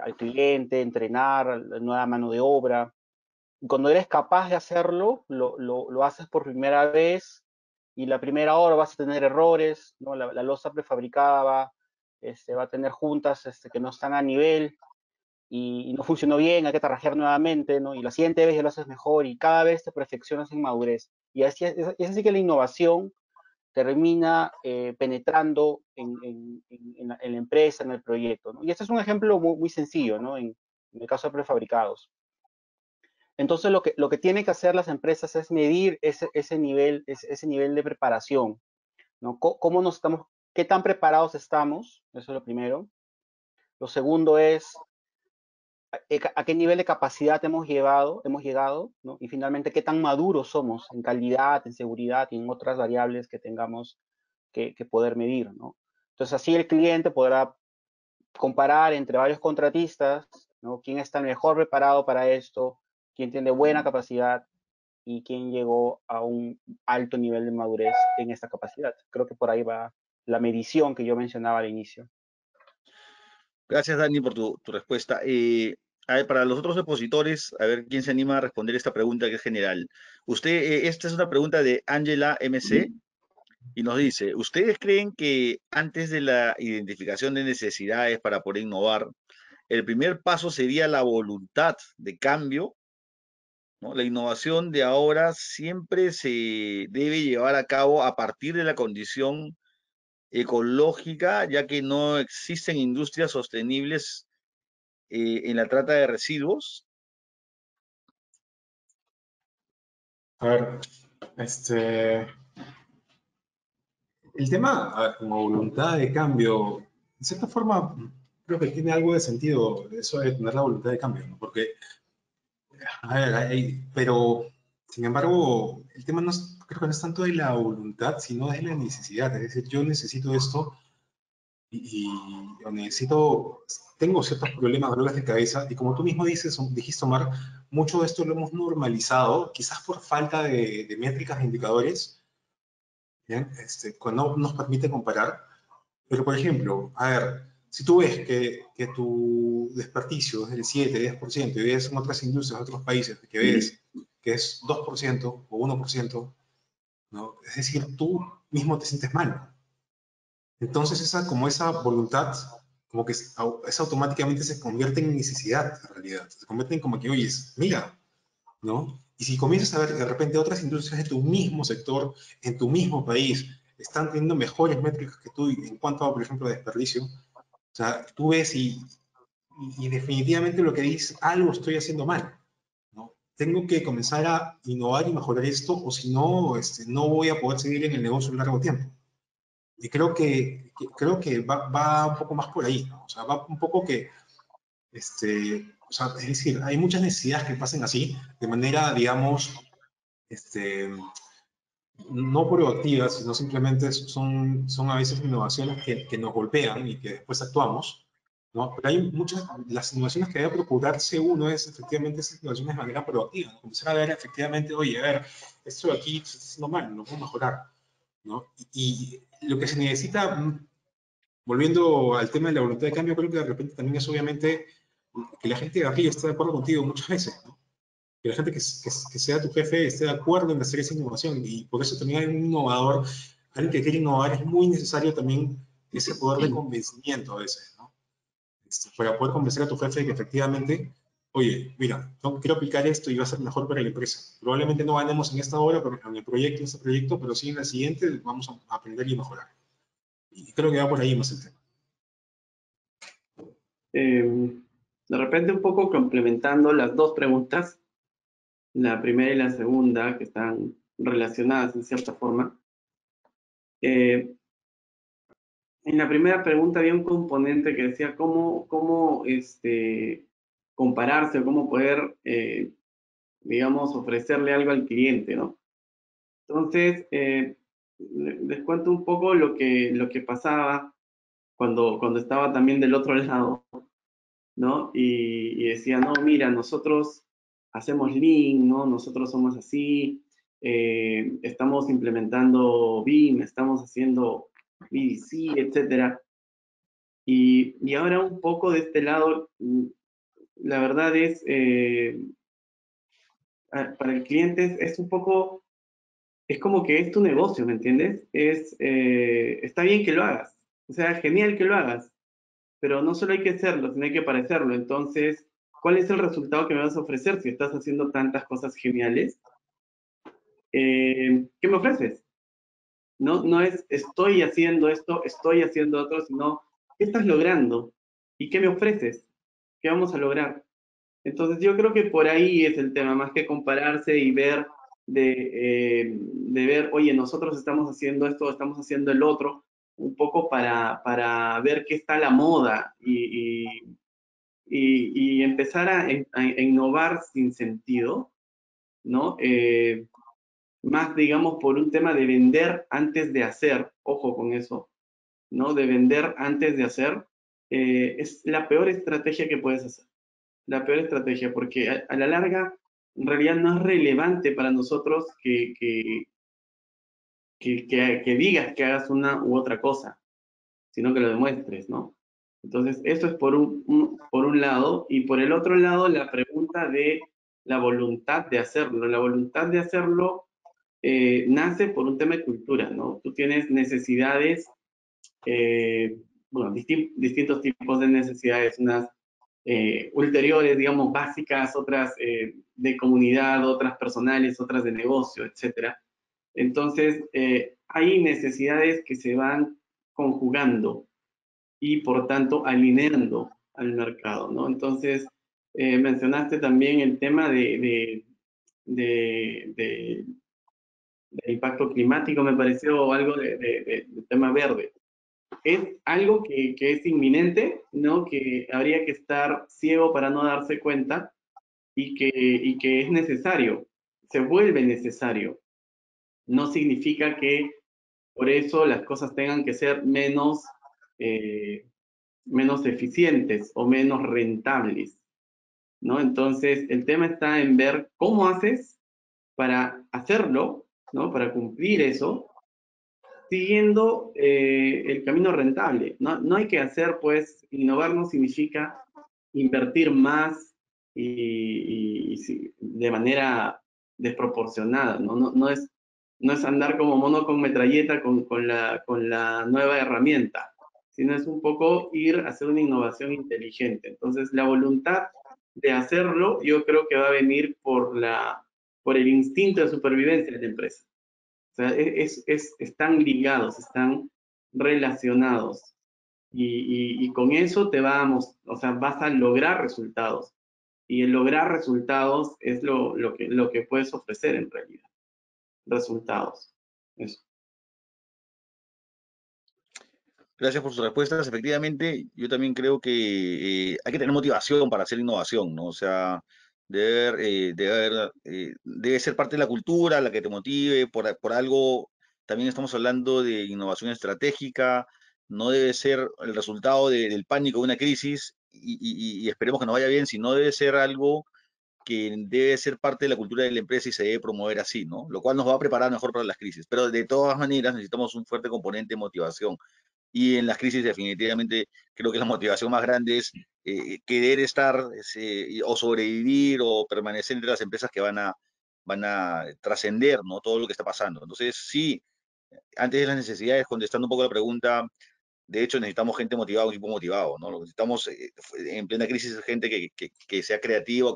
al cliente, entrenar la nueva mano de obra. Y cuando eres capaz de hacerlo, lo haces por primera vez y la primera hora vas a tener errores, ¿no? La losa prefabricada va a tener juntas que no están a nivel y no funcionó bien, hay que trabajar nuevamente, ¿no? Y la siguiente vez ya lo haces mejor y cada vez te perfeccionas en madurez. Y así es así que la innovación termina penetrando en la empresa, en el proyecto, ¿no? Y este es un ejemplo muy sencillo, ¿no? En el caso de prefabricados. Entonces, lo que tienen que hacer las empresas es medir ese nivel de preparación, ¿no? ¿Cómo nos estamos, qué tan preparados estamos? Eso es lo primero. Lo segundo es a qué nivel de capacidad hemos llegado, ¿no? Y finalmente, qué tan maduros somos en calidad, en seguridad y en otras variables que tengamos que poder medir, ¿no? Entonces, así el cliente podrá comparar entre varios contratistas, ¿no? Quién está mejor preparado para esto, quién tiene buena capacidad y quién llegó a un alto nivel de madurez en esta capacidad. Creo que por ahí va la medición que yo mencionaba al inicio. Gracias, Dani, por tu respuesta. A ver, para los otros expositores, a ver quién se anima a responder esta pregunta que es general. Esta es una pregunta de Angela MC y nos dice, ¿ustedes creen que antes de la identificación de necesidades para poder innovar, el primer paso sería la voluntad de cambio, ¿no? La innovación de ahora siempre se debe llevar a cabo a partir de la condición ecológica, ya que no existen industrias sostenibles en la trata de residuos. A ver, el tema, a ver, como voluntad de cambio, de cierta forma, creo que tiene algo de sentido eso de tener la voluntad de cambio, ¿no? Porque, a ver, pero Sin embargo, el tema no es, creo que no es tanto de la voluntad, sino de la necesidad. Es decir, yo necesito esto o necesito, tengo ciertos problemas, dolores de cabeza, y como tú mismo dijiste, Omar, mucho de esto lo hemos normalizado, quizás por falta de métricas e indicadores, ¿bien? Cuando nos permite comparar. Pero, por ejemplo, a ver, si tú ves que tu desperdicio es del 7, 10%, y ves en otras industrias, en otros países, que ves que es 2% o 1%, ¿no? Es decir, tú mismo te sientes mal. Entonces, como esa voluntad, como que automáticamente se convierte en necesidad, en realidad. Se convierte en como que, oye, mira, ¿no? Y si comienzas a ver que de repente otras industrias de tu mismo sector, en tu mismo país, están teniendo mejores métricas que tú en cuanto a, por ejemplo, desperdicio, o sea, tú ves y definitivamente lo que dices, algo estoy haciendo mal, ¿no? Tengo que comenzar a innovar y mejorar esto, o si no, no voy a poder seguir en el negocio un largo tiempo. Y creo que va un poco más por ahí, ¿no? O sea, va un poco que, o sea, es decir, hay muchas necesidades que pasan así, de manera, digamos, no proactivas, sino simplemente son a veces innovaciones que nos golpean y que después actuamos, ¿no? Pero hay muchas, las innovaciones que debe procurarse uno es efectivamente esas innovaciones de manera proactiva, ¿no? Comenzar a ver efectivamente, oye, a ver, esto de aquí se está haciendo mal, lo puedo mejorar, ¿no? Y lo que se necesita, volviendo al tema de la voluntad de cambio, creo que de repente también es obviamente que la gente de arriba esté de acuerdo contigo muchas veces, ¿no? Que la gente que sea tu jefe esté de acuerdo en hacer esa innovación. Y por eso también hay un innovador, alguien que quiere innovar, es muy necesario también ese poder de convencimiento a veces, ¿no? Para poder convencer a tu jefe de que efectivamente, oye, mira, no, quiero aplicar esto y va a ser mejor para la empresa. Probablemente no ganemos en esta hora, pero en el proyecto, en este proyecto, pero sí en la siguiente vamos a aprender y mejorar. Y creo que va por ahí más el tema. De repente un poco complementando las dos preguntas, la primera y la segunda, que están relacionadas en cierta forma. En la primera pregunta había un componente que decía cómo compararse o cómo poder, digamos, ofrecerle algo al cliente, ¿no? Entonces, les cuento un poco lo que pasaba cuando estaba también del otro lado, ¿no? Y decía, no, mira, nosotros hacemos Lean, ¿no? Nosotros somos así, estamos implementando BIM, estamos haciendo BDC, etcétera. Y ahora un poco de este lado, la verdad es, para el cliente es un poco, es como que es tu negocio, ¿me entiendes? Está bien que lo hagas, o sea, genial que lo hagas, pero no solo hay que hacerlo, sino hay que parecerlo. Entonces, ¿cuál es el resultado que me vas a ofrecer si estás haciendo tantas cosas geniales? ¿Qué me ofreces? No es estoy haciendo esto, estoy haciendo otro, sino ¿qué estás logrando? ¿Y qué me ofreces? ¿Qué vamos a lograr? Entonces yo creo que por ahí es el tema, más que compararse y ver de ver, oye, nosotros estamos haciendo esto, estamos haciendo el otro, un poco para ver qué está a la moda y empezar a innovar sin sentido, ¿no? Más, digamos, por un tema de vender antes de hacer, ojo con eso, ¿no? De vender antes de hacer, es la peor estrategia que puedes hacer. La peor estrategia, porque a la larga, en realidad no es relevante para nosotros que digas que hagas una u otra cosa, sino que lo demuestres, ¿no? Entonces, eso es por un lado, y por el otro lado, la pregunta de la voluntad de hacerlo. La voluntad de hacerlo nace por un tema de cultura, ¿no? Tú tienes necesidades, bueno, distintos tipos de necesidades, unas ulteriores, digamos, básicas, otras de comunidad, otras personales, otras de negocio, etc. Entonces, hay necesidades que se van conjugando y, por tanto, alineando al mercado, ¿no? Entonces, mencionaste también el tema del impacto climático, me pareció algo del tema verde. Es algo que es inminente, ¿no? Que habría que estar ciego para no darse cuenta y que es necesario. se vuelve necesario. No significa que por eso las cosas tengan que ser menos eficientes o menos rentables, ¿no? Entonces, el tema está en ver cómo haces para hacerlo, ¿no? Para cumplir eso, siguiendo el camino rentable. No hay que hacer, pues, innovar no significa invertir más y de manera desproporcionada, ¿no? No es andar como mono con metralleta con la nueva herramienta, sino es un poco ir a hacer una innovación inteligente. Entonces, la voluntad de hacerlo, yo creo que va a venir por el instinto de supervivencia de la empresa. O sea, están ligados, están relacionados. Y con eso vas a lograr resultados. Y el lograr resultados es lo que puedes ofrecer en realidad. Resultados. Eso. Gracias por sus respuestas. Efectivamente, yo también creo que hay que tener motivación para hacer innovación, ¿no? O sea, debe ser parte de la cultura la que te motive, por algo. También estamos hablando de innovación estratégica, no debe ser el resultado del pánico de una crisis y esperemos que nos vaya bien, sino debe ser algo que debe ser parte de la cultura de la empresa y se debe promover así, ¿no? Lo cual nos va a preparar mejor para las crisis. Pero de todas maneras necesitamos un fuerte componente de motivación. Y en las crisis definitivamente creo que la motivación más grande es querer estar o sobrevivir o permanecer entre las empresas que van a trascender, ¿no? Todo lo que está pasando. Entonces, sí, antes de las necesidades, contestando un poco la pregunta, de hecho necesitamos gente motivada, un equipo motivado, ¿no? Lo que necesitamos en plena crisis es gente que sea creativa,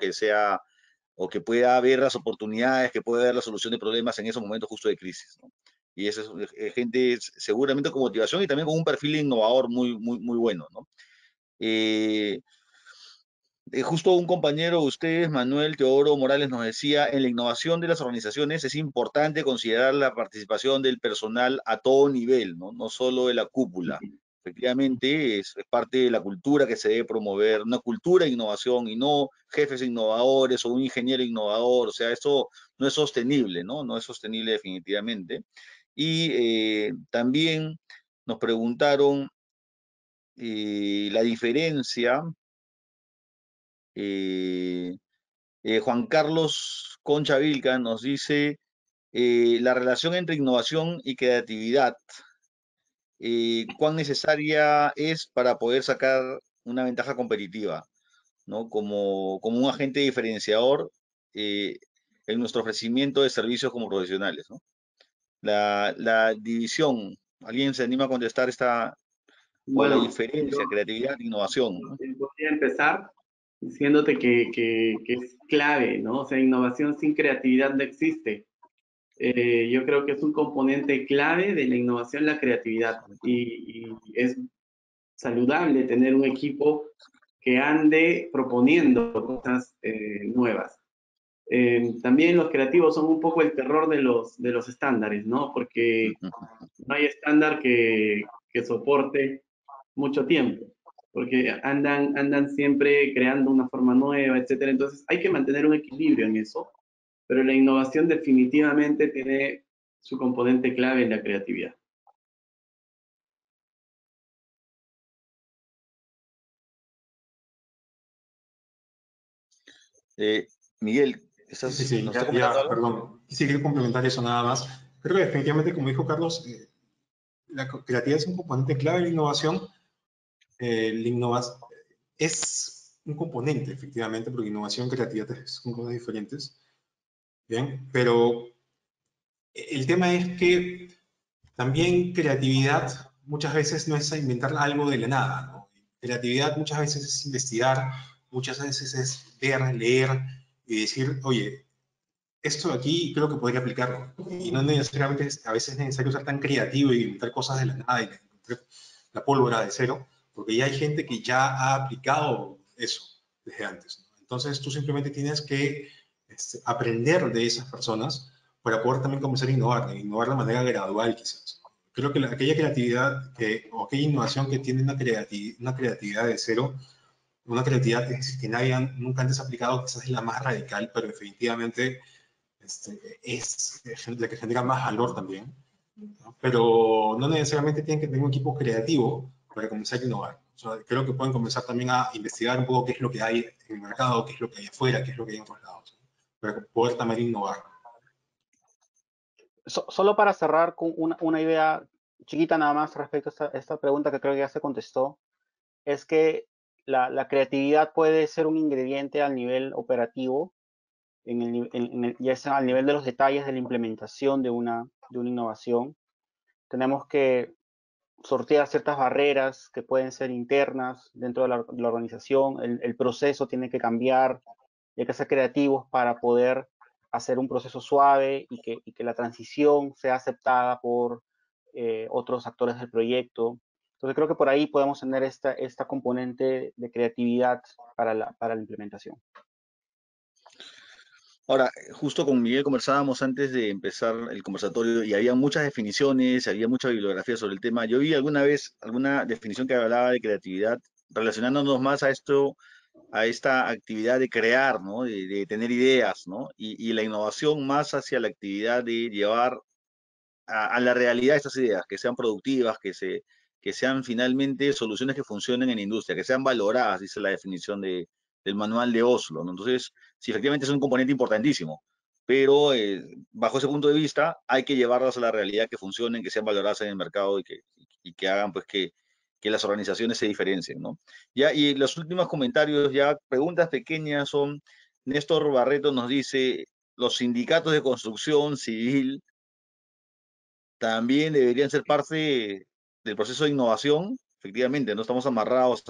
o que pueda ver las oportunidades, que pueda ver la solución de problemas en esos momentos justo de crisis, ¿no? Y eso es gente seguramente con motivación y también con un perfil innovador muy, muy, muy bueno, ¿no? Eh, Justo un compañero de ustedes, Manuel Teodoro Morales, nos decía, en la innovación de las organizaciones es importante considerar la participación del personal a todo nivel, ¿no? No solo de la cúpula. Efectivamente, es parte de la cultura que se debe promover, una cultura de innovación y no jefes innovadores o un ingeniero innovador. O sea, esto no es sostenible, ¿no? No es sostenible definitivamente. Y también nos preguntaron la diferencia. eh, Juan Carlos Concha Vilca nos dice la relación entre innovación y creatividad, cuán necesaria es para poder sacar una ventaja competitiva, ¿no? Como un agente diferenciador eh, en nuestro ofrecimiento de servicios como profesionales, ¿no? La división, ¿alguien se anima a contestar o la Bueno, diferencia, creatividad e innovación, ¿no? voy a empezar diciéndote que es clave, ¿no? O sea, innovación sin creatividad no existe. Yo creo que es un componente clave de la innovación la creatividad y es saludable tener un equipo que ande proponiendo cosas nuevas. También los creativos son un poco el terror de los estándares, ¿no? Porque no hay estándar que soporte mucho tiempo, porque andan siempre creando una forma nueva, etcétera. Entonces hay que mantener un equilibrio en eso, pero la innovación definitivamente tiene su componente clave en la creatividad. Miguel, Sí, ¿nos está comentando ya, algo? perdón. Sí, quiero complementar eso nada más. Creo que definitivamente, como dijo Carlos, la creatividad es un componente clave de la innovación. La innovación es un componente, efectivamente, porque innovación y creatividad son cosas diferentes. Bien, pero el tema es que también creatividad muchas veces no es inventar algo de la nada, ¿no? Creatividad muchas veces es investigar, muchas veces es ver, leer y decir, oye, esto de aquí creo que podría aplicarlo. Y no necesariamente a veces es necesario ser tan creativo y inventar cosas de la nada y encontrar la pólvora de cero, porque ya hay gente que ya ha aplicado eso desde antes, ¿no? Entonces tú simplemente tienes que aprender de esas personas para poder también comenzar a innovar de manera gradual quizás. Creo que aquella creatividad o aquella innovación que tiene una creatividad de cero, una creatividad que nadie nunca antes ha aplicado, quizás es la más radical, pero definitivamente es la que genera más valor también, ¿no? Pero no necesariamente tienen que tener un equipo creativo para comenzar a innovar. O sea, creo que pueden comenzar también a investigar un poco qué es lo que hay en el mercado, qué es lo que hay afuera, qué es lo que hay en otros lados, ¿no? Para poder también innovar. Solo para cerrar con una idea chiquita nada más respecto a esta pregunta que creo que ya se contestó, es que la creatividad puede ser un ingrediente al nivel operativo, ya sea al nivel de los detalles de la implementación de una innovación. Tenemos que sortear ciertas barreras que pueden ser internas dentro de la organización, el proceso tiene que cambiar, y hay que ser creativos para poder hacer un proceso suave y que la transición sea aceptada por otros actores del proyecto. Entonces creo que por ahí podemos tener esta componente de creatividad para la implementación. Ahora, justo con Miguel conversábamos antes de empezar el conversatorio y había muchas definiciones, había mucha bibliografía sobre el tema. Yo vi alguna vez alguna definición que hablaba de creatividad relacionándonos más a esto, a esta actividad de crear, ¿no? De tener ideas, ¿no? Y la innovación más hacia la actividad de llevar a la realidad estas ideas, que sean productivas, que sean finalmente soluciones que funcionen en la industria, que sean valoradas, dice la definición del manual de Oslo, ¿no? Entonces, sí, efectivamente es un componente importantísimo, pero bajo ese punto de vista hay que llevarlas a la realidad, que funcionen, que sean valoradas en el mercado y que hagan pues que las organizaciones se diferencien, ¿no? Ya, y los últimos comentarios, ya preguntas pequeñas son, Néstor Barreto nos dice, los sindicatos de construcción civil también deberían ser parte del proceso de innovación. Efectivamente, no estamos amarrados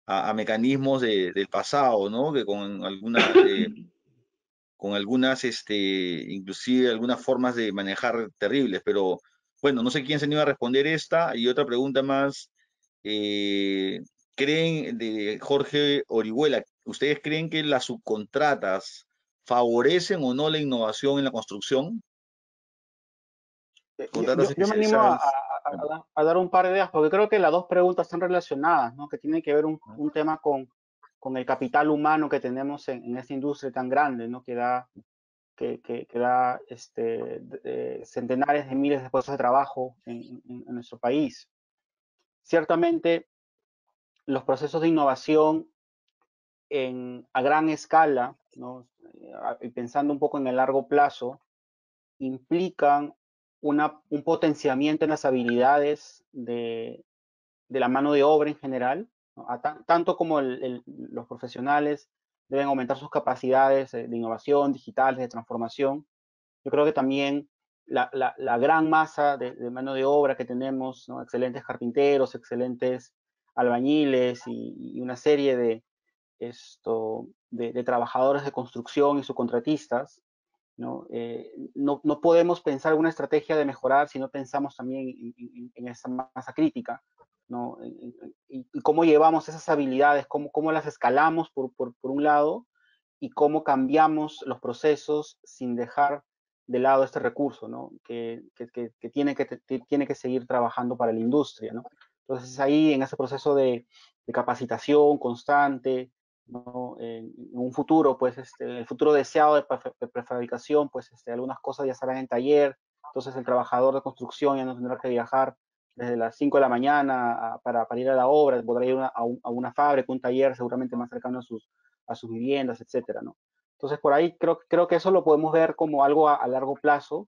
a mecanismos del pasado, ¿no? Que con algunas, inclusive algunas formas de manejar terribles, pero bueno, no sé quién se anima a responder esta. Y otra pregunta más, eh, ¿creen, de Jorge Orihuela, ustedes creen que las subcontratas favorecen o no la innovación en la construcción? Contratas Yo me animo especializadas. a dar un par de ideas, porque creo que las dos preguntas están relacionadas, ¿no? Que tienen que ver un tema con el capital humano que tenemos en esta industria tan grande, ¿no? Que da centenares de miles de puestos de trabajo en nuestro país. Ciertamente, los procesos de innovación a gran escala, ¿no? Y pensando un poco en el largo plazo, implican un potenciamiento en las habilidades de la mano de obra en general, ¿no? Tanto como los profesionales deben aumentar sus capacidades de innovación, digitales, de transformación. Yo creo que también la gran masa de mano de obra que tenemos, ¿no? Excelentes carpinteros, excelentes albañiles y una serie de trabajadores de construcción y subcontratistas, ¿no? No podemos pensar una estrategia de mejorar si no pensamos también en esa masa crítica, ¿no? Y cómo llevamos esas habilidades, cómo las escalamos por un lado y cómo cambiamos los procesos sin dejar de lado este recurso, ¿no? Que tiene que seguir trabajando para la industria, ¿no? Entonces ahí en ese proceso de capacitación constante, ¿no? En un futuro, pues el futuro deseado de prefabricación, pues algunas cosas ya estarán en taller, entonces el trabajador de construcción ya no tendrá que viajar desde las 5 de la mañana para ir a la obra, podrá ir a una fábrica, un taller seguramente más cercano a sus viviendas, etcétera, ¿no? Entonces por ahí creo que eso lo podemos ver como algo a largo plazo,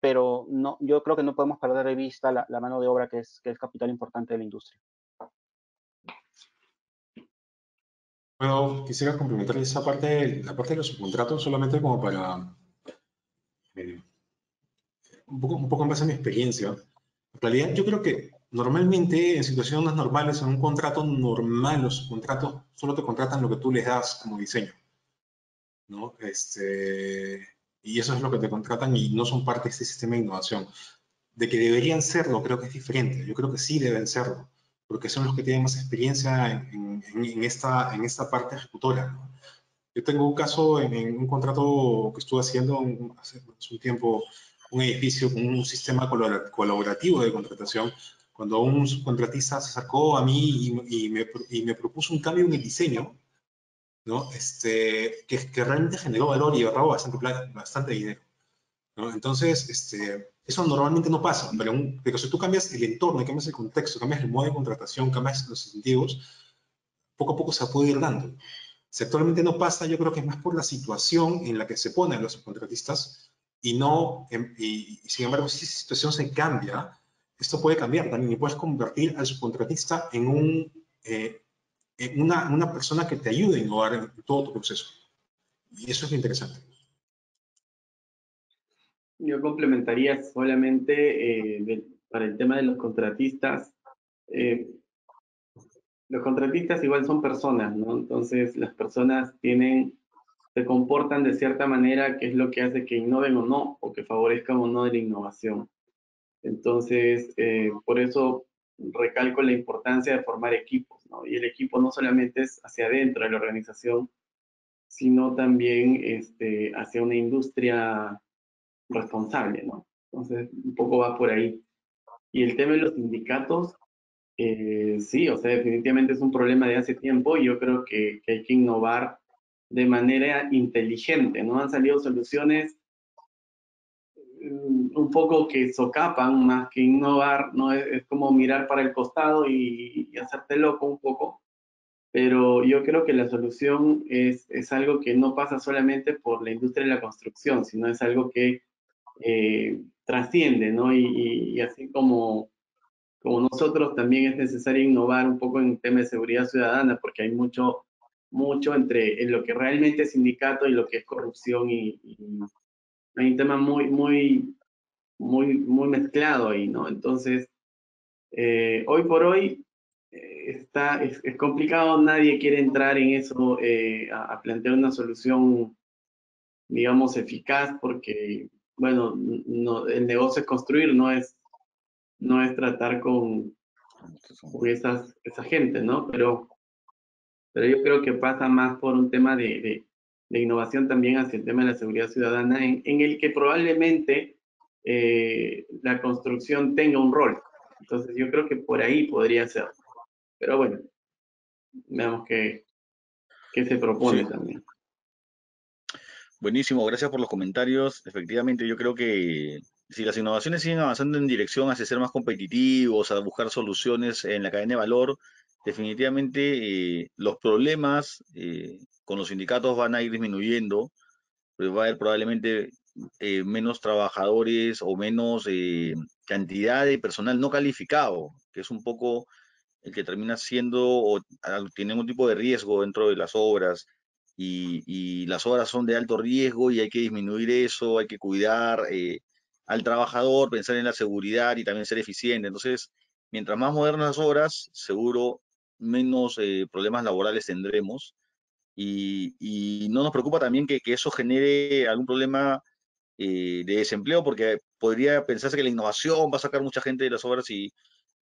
pero no, yo creo que no podemos perder de vista la mano de obra que es capital importante de la industria. Bueno, quisiera complementar esa parte, la parte de los subcontratos, solamente como para un poco en base a mi experiencia. En realidad, yo creo que normalmente en situaciones normales, en un contrato normal, los subcontratos solo te contratan lo que tú les das como diseño, ¿no? Y eso es lo que te contratan y no son parte de este sistema de innovación. De que deberían serlo, creo que es diferente. Yo creo que sí deben serlo, porque son los que tienen más experiencia en esta parte ejecutora, ¿no? Yo tengo un caso en un contrato que estuve haciendo hace un tiempo, un edificio con un sistema colaborativo de contratación, cuando un subcontratista se acercó a mí y me propuso un cambio en el diseño. ¿no? Que realmente generó valor y ahorró bastante dinero, ¿no? Entonces, eso normalmente no pasa, pero si tú cambias el entorno, cambias el contexto, cambias el modo de contratación, cambias los incentivos, poco a poco se puede ir dando. Si actualmente no pasa, yo creo que es más por la situación en la que se ponen los subcontratistas y sin embargo, si esa situación se cambia, esto puede cambiar también y puedes convertir al subcontratista en una persona que te ayude a innovar en todo tu proceso. Y eso es lo interesante. Yo complementaría solamente para el tema de los contratistas. Los contratistas igual son personas, ¿no? Entonces las personas se comportan de cierta manera, que es lo que hace que innoven o no, o que favorezcan o no de la innovación. Entonces, por eso recalco la importancia de formar equipos, ¿no? Y el equipo no solamente es hacia adentro de la organización, sino también hacia una industria responsable, ¿no? Entonces, un poco va por ahí. Y el tema de los sindicatos, sí, o sea, definitivamente es un problema de hace tiempo y yo creo que hay que innovar de manera inteligente, ¿no? Han salido soluciones un poco que socapan más que innovar, ¿no? Es como mirar para el costado y hacerte loco un poco, pero yo creo que la solución es algo que no pasa solamente por la industria de la construcción, sino es algo que trasciende, ¿no? Y así como nosotros también es necesario innovar un poco en temas de seguridad ciudadana, porque hay mucho entre en lo que realmente es sindicato y lo que es corrupción y hay un tema muy mezclado ahí, ¿no? Entonces, hoy por hoy es complicado, nadie quiere entrar en eso, a plantear una solución, digamos, eficaz, porque, bueno, el negocio es construir, no es tratar con esa gente, ¿no? Pero yo creo que pasa más por un tema de innovación también hacia el tema de la seguridad ciudadana, en el que probablemente la construcción tenga un rol. Entonces yo creo que por ahí podría ser. Pero bueno, veamos qué se propone Sí. también. Buenísimo, gracias por los comentarios. Efectivamente, yo creo que si las innovaciones siguen avanzando en dirección hacia ser más competitivos, a buscar soluciones en la cadena de valor, definitivamente los problemas con los sindicatos van a ir disminuyendo, pues va a haber probablemente menos trabajadores o menos cantidad de personal no calificado, que es un poco el que termina siendo o tiene un tipo de riesgo dentro de las obras y las obras son de alto riesgo y hay que disminuir eso, hay que cuidar al trabajador, pensar en la seguridad y también ser eficiente. Entonces, mientras más modernas las obras, seguro menos problemas laborales tendremos y no nos preocupa también que eso genere algún problema de desempleo porque podría pensarse que la innovación va a sacar mucha gente de las obras y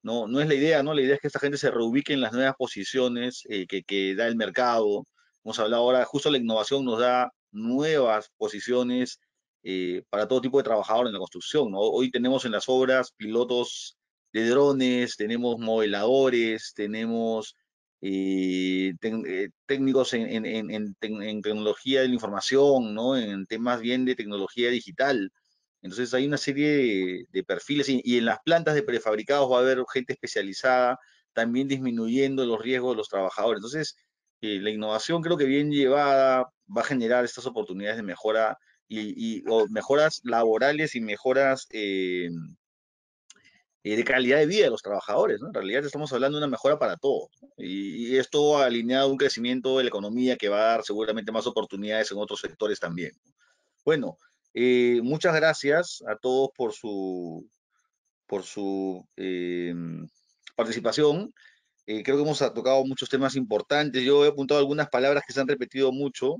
no es la idea, ¿no? La idea es que esta gente se reubique en las nuevas posiciones que da el mercado. Hemos hablado ahora, justo la innovación nos da nuevas posiciones para todo tipo de trabajadores en la construcción, ¿no? Hoy tenemos en las obras pilotos de drones, tenemos modeladores, tenemos técnicos en tecnología de la información, ¿no? En temas bien de tecnología digital. Entonces hay una serie de perfiles y en las plantas de prefabricados va a haber gente especializada, también disminuyendo los riesgos de los trabajadores. Entonces, la innovación creo que bien llevada va a generar estas oportunidades de mejora o mejoras laborales y mejoras de calidad de vida de los trabajadores, ¿no? En realidad estamos hablando de una mejora para todos, ¿no? Y esto alineado a un crecimiento de la economía que va a dar seguramente más oportunidades en otros sectores también. Bueno, muchas gracias a todos por su participación. Creo que hemos tocado muchos temas importantes. Yo he apuntado algunas palabras que se han repetido mucho,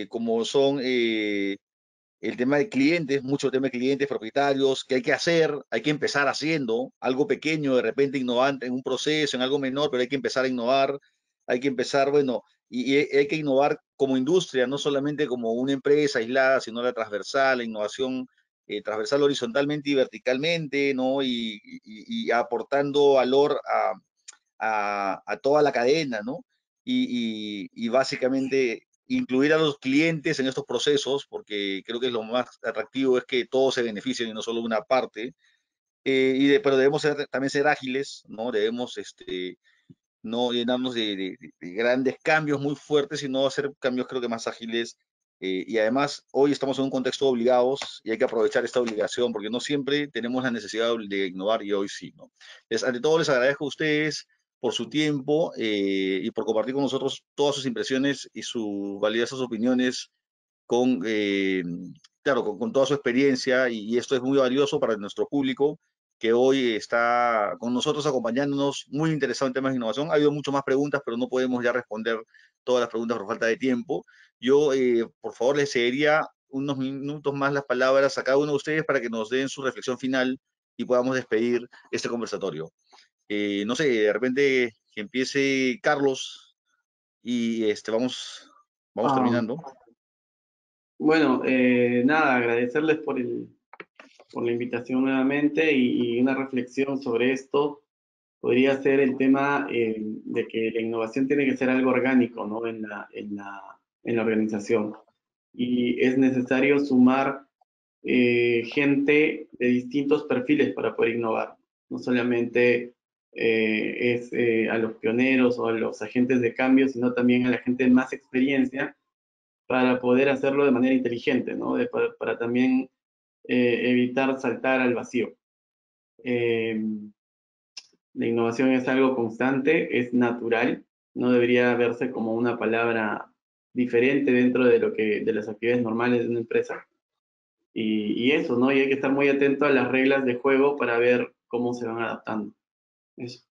como son el tema de clientes, mucho tema de clientes, propietarios, que hay que hacer, hay que empezar haciendo algo pequeño, de repente innovante en un proceso, en algo menor, pero hay que empezar a innovar, hay que empezar, bueno, y hay que innovar como industria, no solamente como una empresa aislada, sino la transversal, la innovación transversal horizontalmente y verticalmente, ¿no? Y aportando valor a toda la cadena, ¿no? y básicamente incluir a los clientes en estos procesos, porque creo que lo más atractivo es que todos se beneficien y no solo una parte. Pero debemos también ser ágiles, ¿no? Debemos no llenarnos de grandes cambios muy fuertes, sino hacer cambios creo que más ágiles. Y además, hoy estamos en un contexto de obligados y hay que aprovechar esta obligación porque no siempre tenemos la necesidad de innovar y hoy sí, ¿no? Ante todo, les agradezco a ustedes por su tiempo y por compartir con nosotros todas sus impresiones y sus valiosas opiniones con, claro, con toda su experiencia y esto es muy valioso para nuestro público que hoy está con nosotros acompañándonos, muy interesado en temas de innovación. Ha habido muchas más preguntas, pero no podemos ya responder todas las preguntas por falta de tiempo. Yo, por favor, les cedería unos minutos más las palabras a cada uno de ustedes para que nos den su reflexión final y podamos despedir este conversatorio. No sé, de repente que empiece Carlos y vamos Ah, terminando. bueno, nada, agradecerles por la invitación nuevamente y una reflexión sobre esto podría ser el tema de que la innovación tiene que ser algo orgánico, ¿no? En la organización. Y es necesario sumar gente de distintos perfiles para poder innovar. No solamente es a los pioneros o a los agentes de cambio, sino también a la gente de más experiencia para poder hacerlo de manera inteligente, ¿no? Para también evitar saltar al vacío. Eh, la innovación es algo constante, es natural, no debería verse como una palabra diferente dentro de de las actividades normales de una empresa. Y eso, ¿no? Y hay que estar muy atento a las reglas de juego para ver cómo se van adaptando. Eso.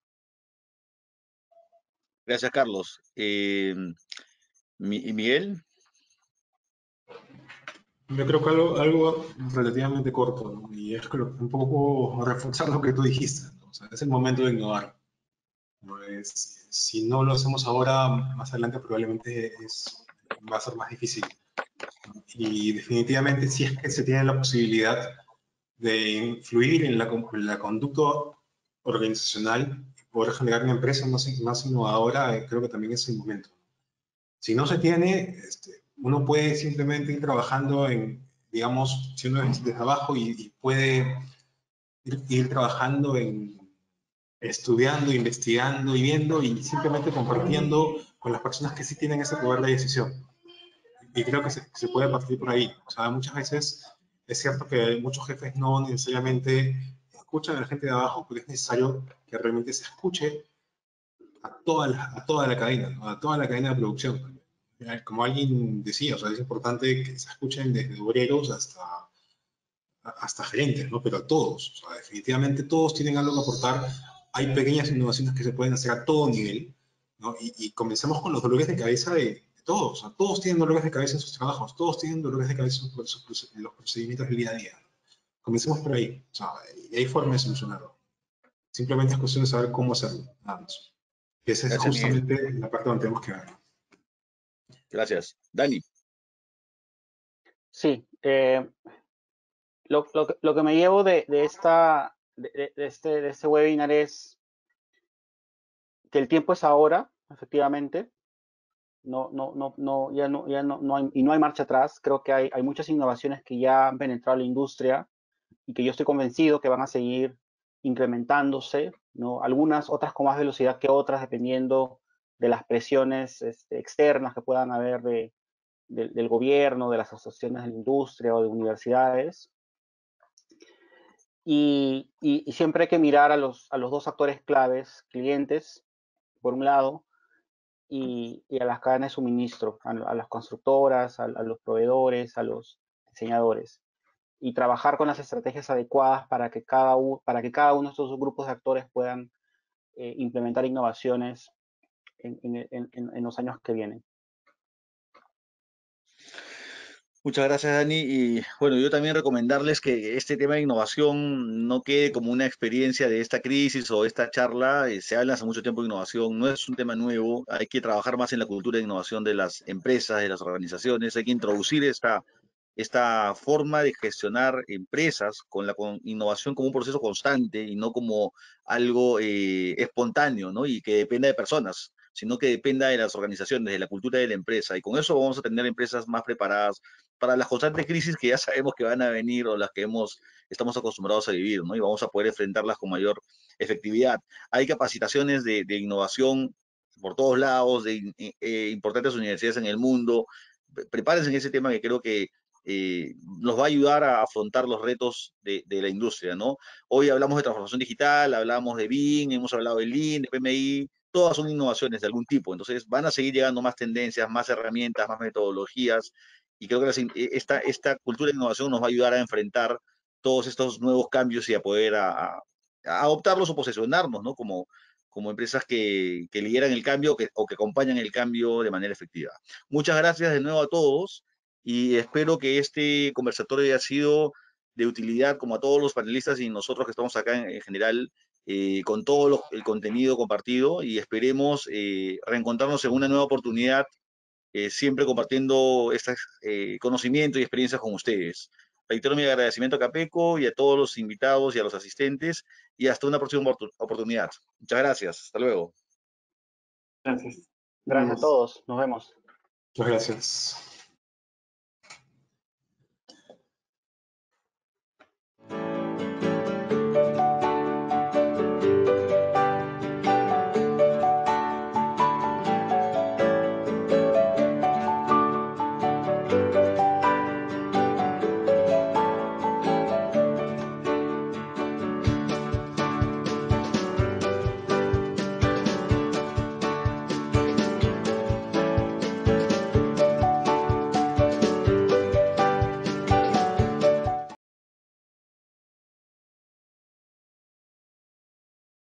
Gracias, Carlos. Miguel, Yo creo que algo relativamente corto, ¿no? Y es que un poco reforzar lo que tú dijiste, ¿no? O sea, es el momento de innovar. Pues, si no lo hacemos ahora, más adelante probablemente va a ser más difícil. Y definitivamente, si es que se tiene la posibilidad de influir en la conducta organizacional y poder generar una empresa más innovadora, creo que también es el momento. Si no se tiene, uno puede simplemente ir trabajando digamos, siendo desde abajo y puede ir trabajando estudiando, investigando y viendo y simplemente compartiendo con las personas que sí tienen ese poder de decisión. Y creo que se puede partir por ahí. O sea, muchas veces es cierto que muchos jefes no necesariamente escuchan a la gente de abajo, pero es necesario que realmente se escuche a toda la cadena, ¿no? A toda la cadena de producción. Como alguien decía, o sea, es importante que se escuchen desde obreros hasta gerentes, ¿no? Pero a todos, o sea, definitivamente todos tienen algo que aportar. Hay pequeñas innovaciones que se pueden hacer a todo nivel, ¿no? Y comencemos con los dolores de cabeza de todos. O sea, todos tienen dolores de cabeza en sus trabajos, todos tienen dolores de cabeza en los procedimientos del día a día. Comencemos por ahí, o sea, y hay formas de solucionarlo. Simplemente es cuestión de saber cómo hacerlo, nada más. Y esa es gracias, Miguel. justamente la parte donde tenemos que ver. Gracias. Dani, Sí, lo que me llevo de este webinar es que el tiempo es ahora, efectivamente. No hay, y no hay marcha atrás. Creo que hay muchas innovaciones que ya han penetrado la industria y que yo estoy convencido que van a seguir incrementándose, ¿no? Algunas, otras con más velocidad que otras, dependiendo de las presiones externas que puedan haber del gobierno, de las asociaciones de la industria o de universidades. Y siempre hay que mirar a los dos actores claves, clientes, por un lado, y a las cadenas de suministro, a las constructoras, a los proveedores, a los diseñadores, y trabajar con las estrategias adecuadas para que cada uno de estos grupos de actores puedan implementar innovaciones en los años que vienen. muchas gracias, Dani. Y bueno, yo también recomendarles que este tema de innovación no quede como una experiencia de esta crisis o esta charla. Se habla hace mucho tiempo de innovación, no es un tema nuevo. Hay que trabajar más en la cultura de innovación de las empresas, de las organizaciones. Hay que introducir esta forma de gestionar empresas con innovación como un proceso constante y no como algo espontáneo, ¿no? Y que dependa de personas, sino que dependa de las organizaciones, de la cultura de la empresa. Y con eso vamos a tener empresas más preparadas para las constantes crisis que ya sabemos que van a venir o las que estamos acostumbrados a vivir, ¿no? Y vamos a poder enfrentarlas con mayor efectividad. Hay capacitaciones de innovación por todos lados, de importantes universidades en el mundo. Prepárense en ese tema que creo que nos va a ayudar a afrontar los retos de la industria, ¿no? Hoy hablamos de transformación digital, hablamos de BIM, hemos hablado de Lean, de PMI, todas son innovaciones de algún tipo. Entonces van a seguir llegando más tendencias, más herramientas, más metodologías, y creo que esta cultura de innovación nos va a ayudar a enfrentar todos estos nuevos cambios y a poder a adoptarlos o posicionarnos, ¿no? Como empresas que lideran el cambio o que acompañan el cambio de manera efectiva. Muchas gracias de nuevo a todos y espero que este conversatorio haya sido de utilidad como a todos los panelistas y nosotros que estamos acá en general con todo el contenido compartido y esperemos reencontrarnos en una nueva oportunidad siempre compartiendo estos conocimientos y experiencias con ustedes. Reitero mi agradecimiento a Capeco y a todos los invitados y a los asistentes y hasta una próxima oportunidad. Muchas gracias. Hasta luego. Gracias. Gracias a todos. Nos vemos. Muchas gracias.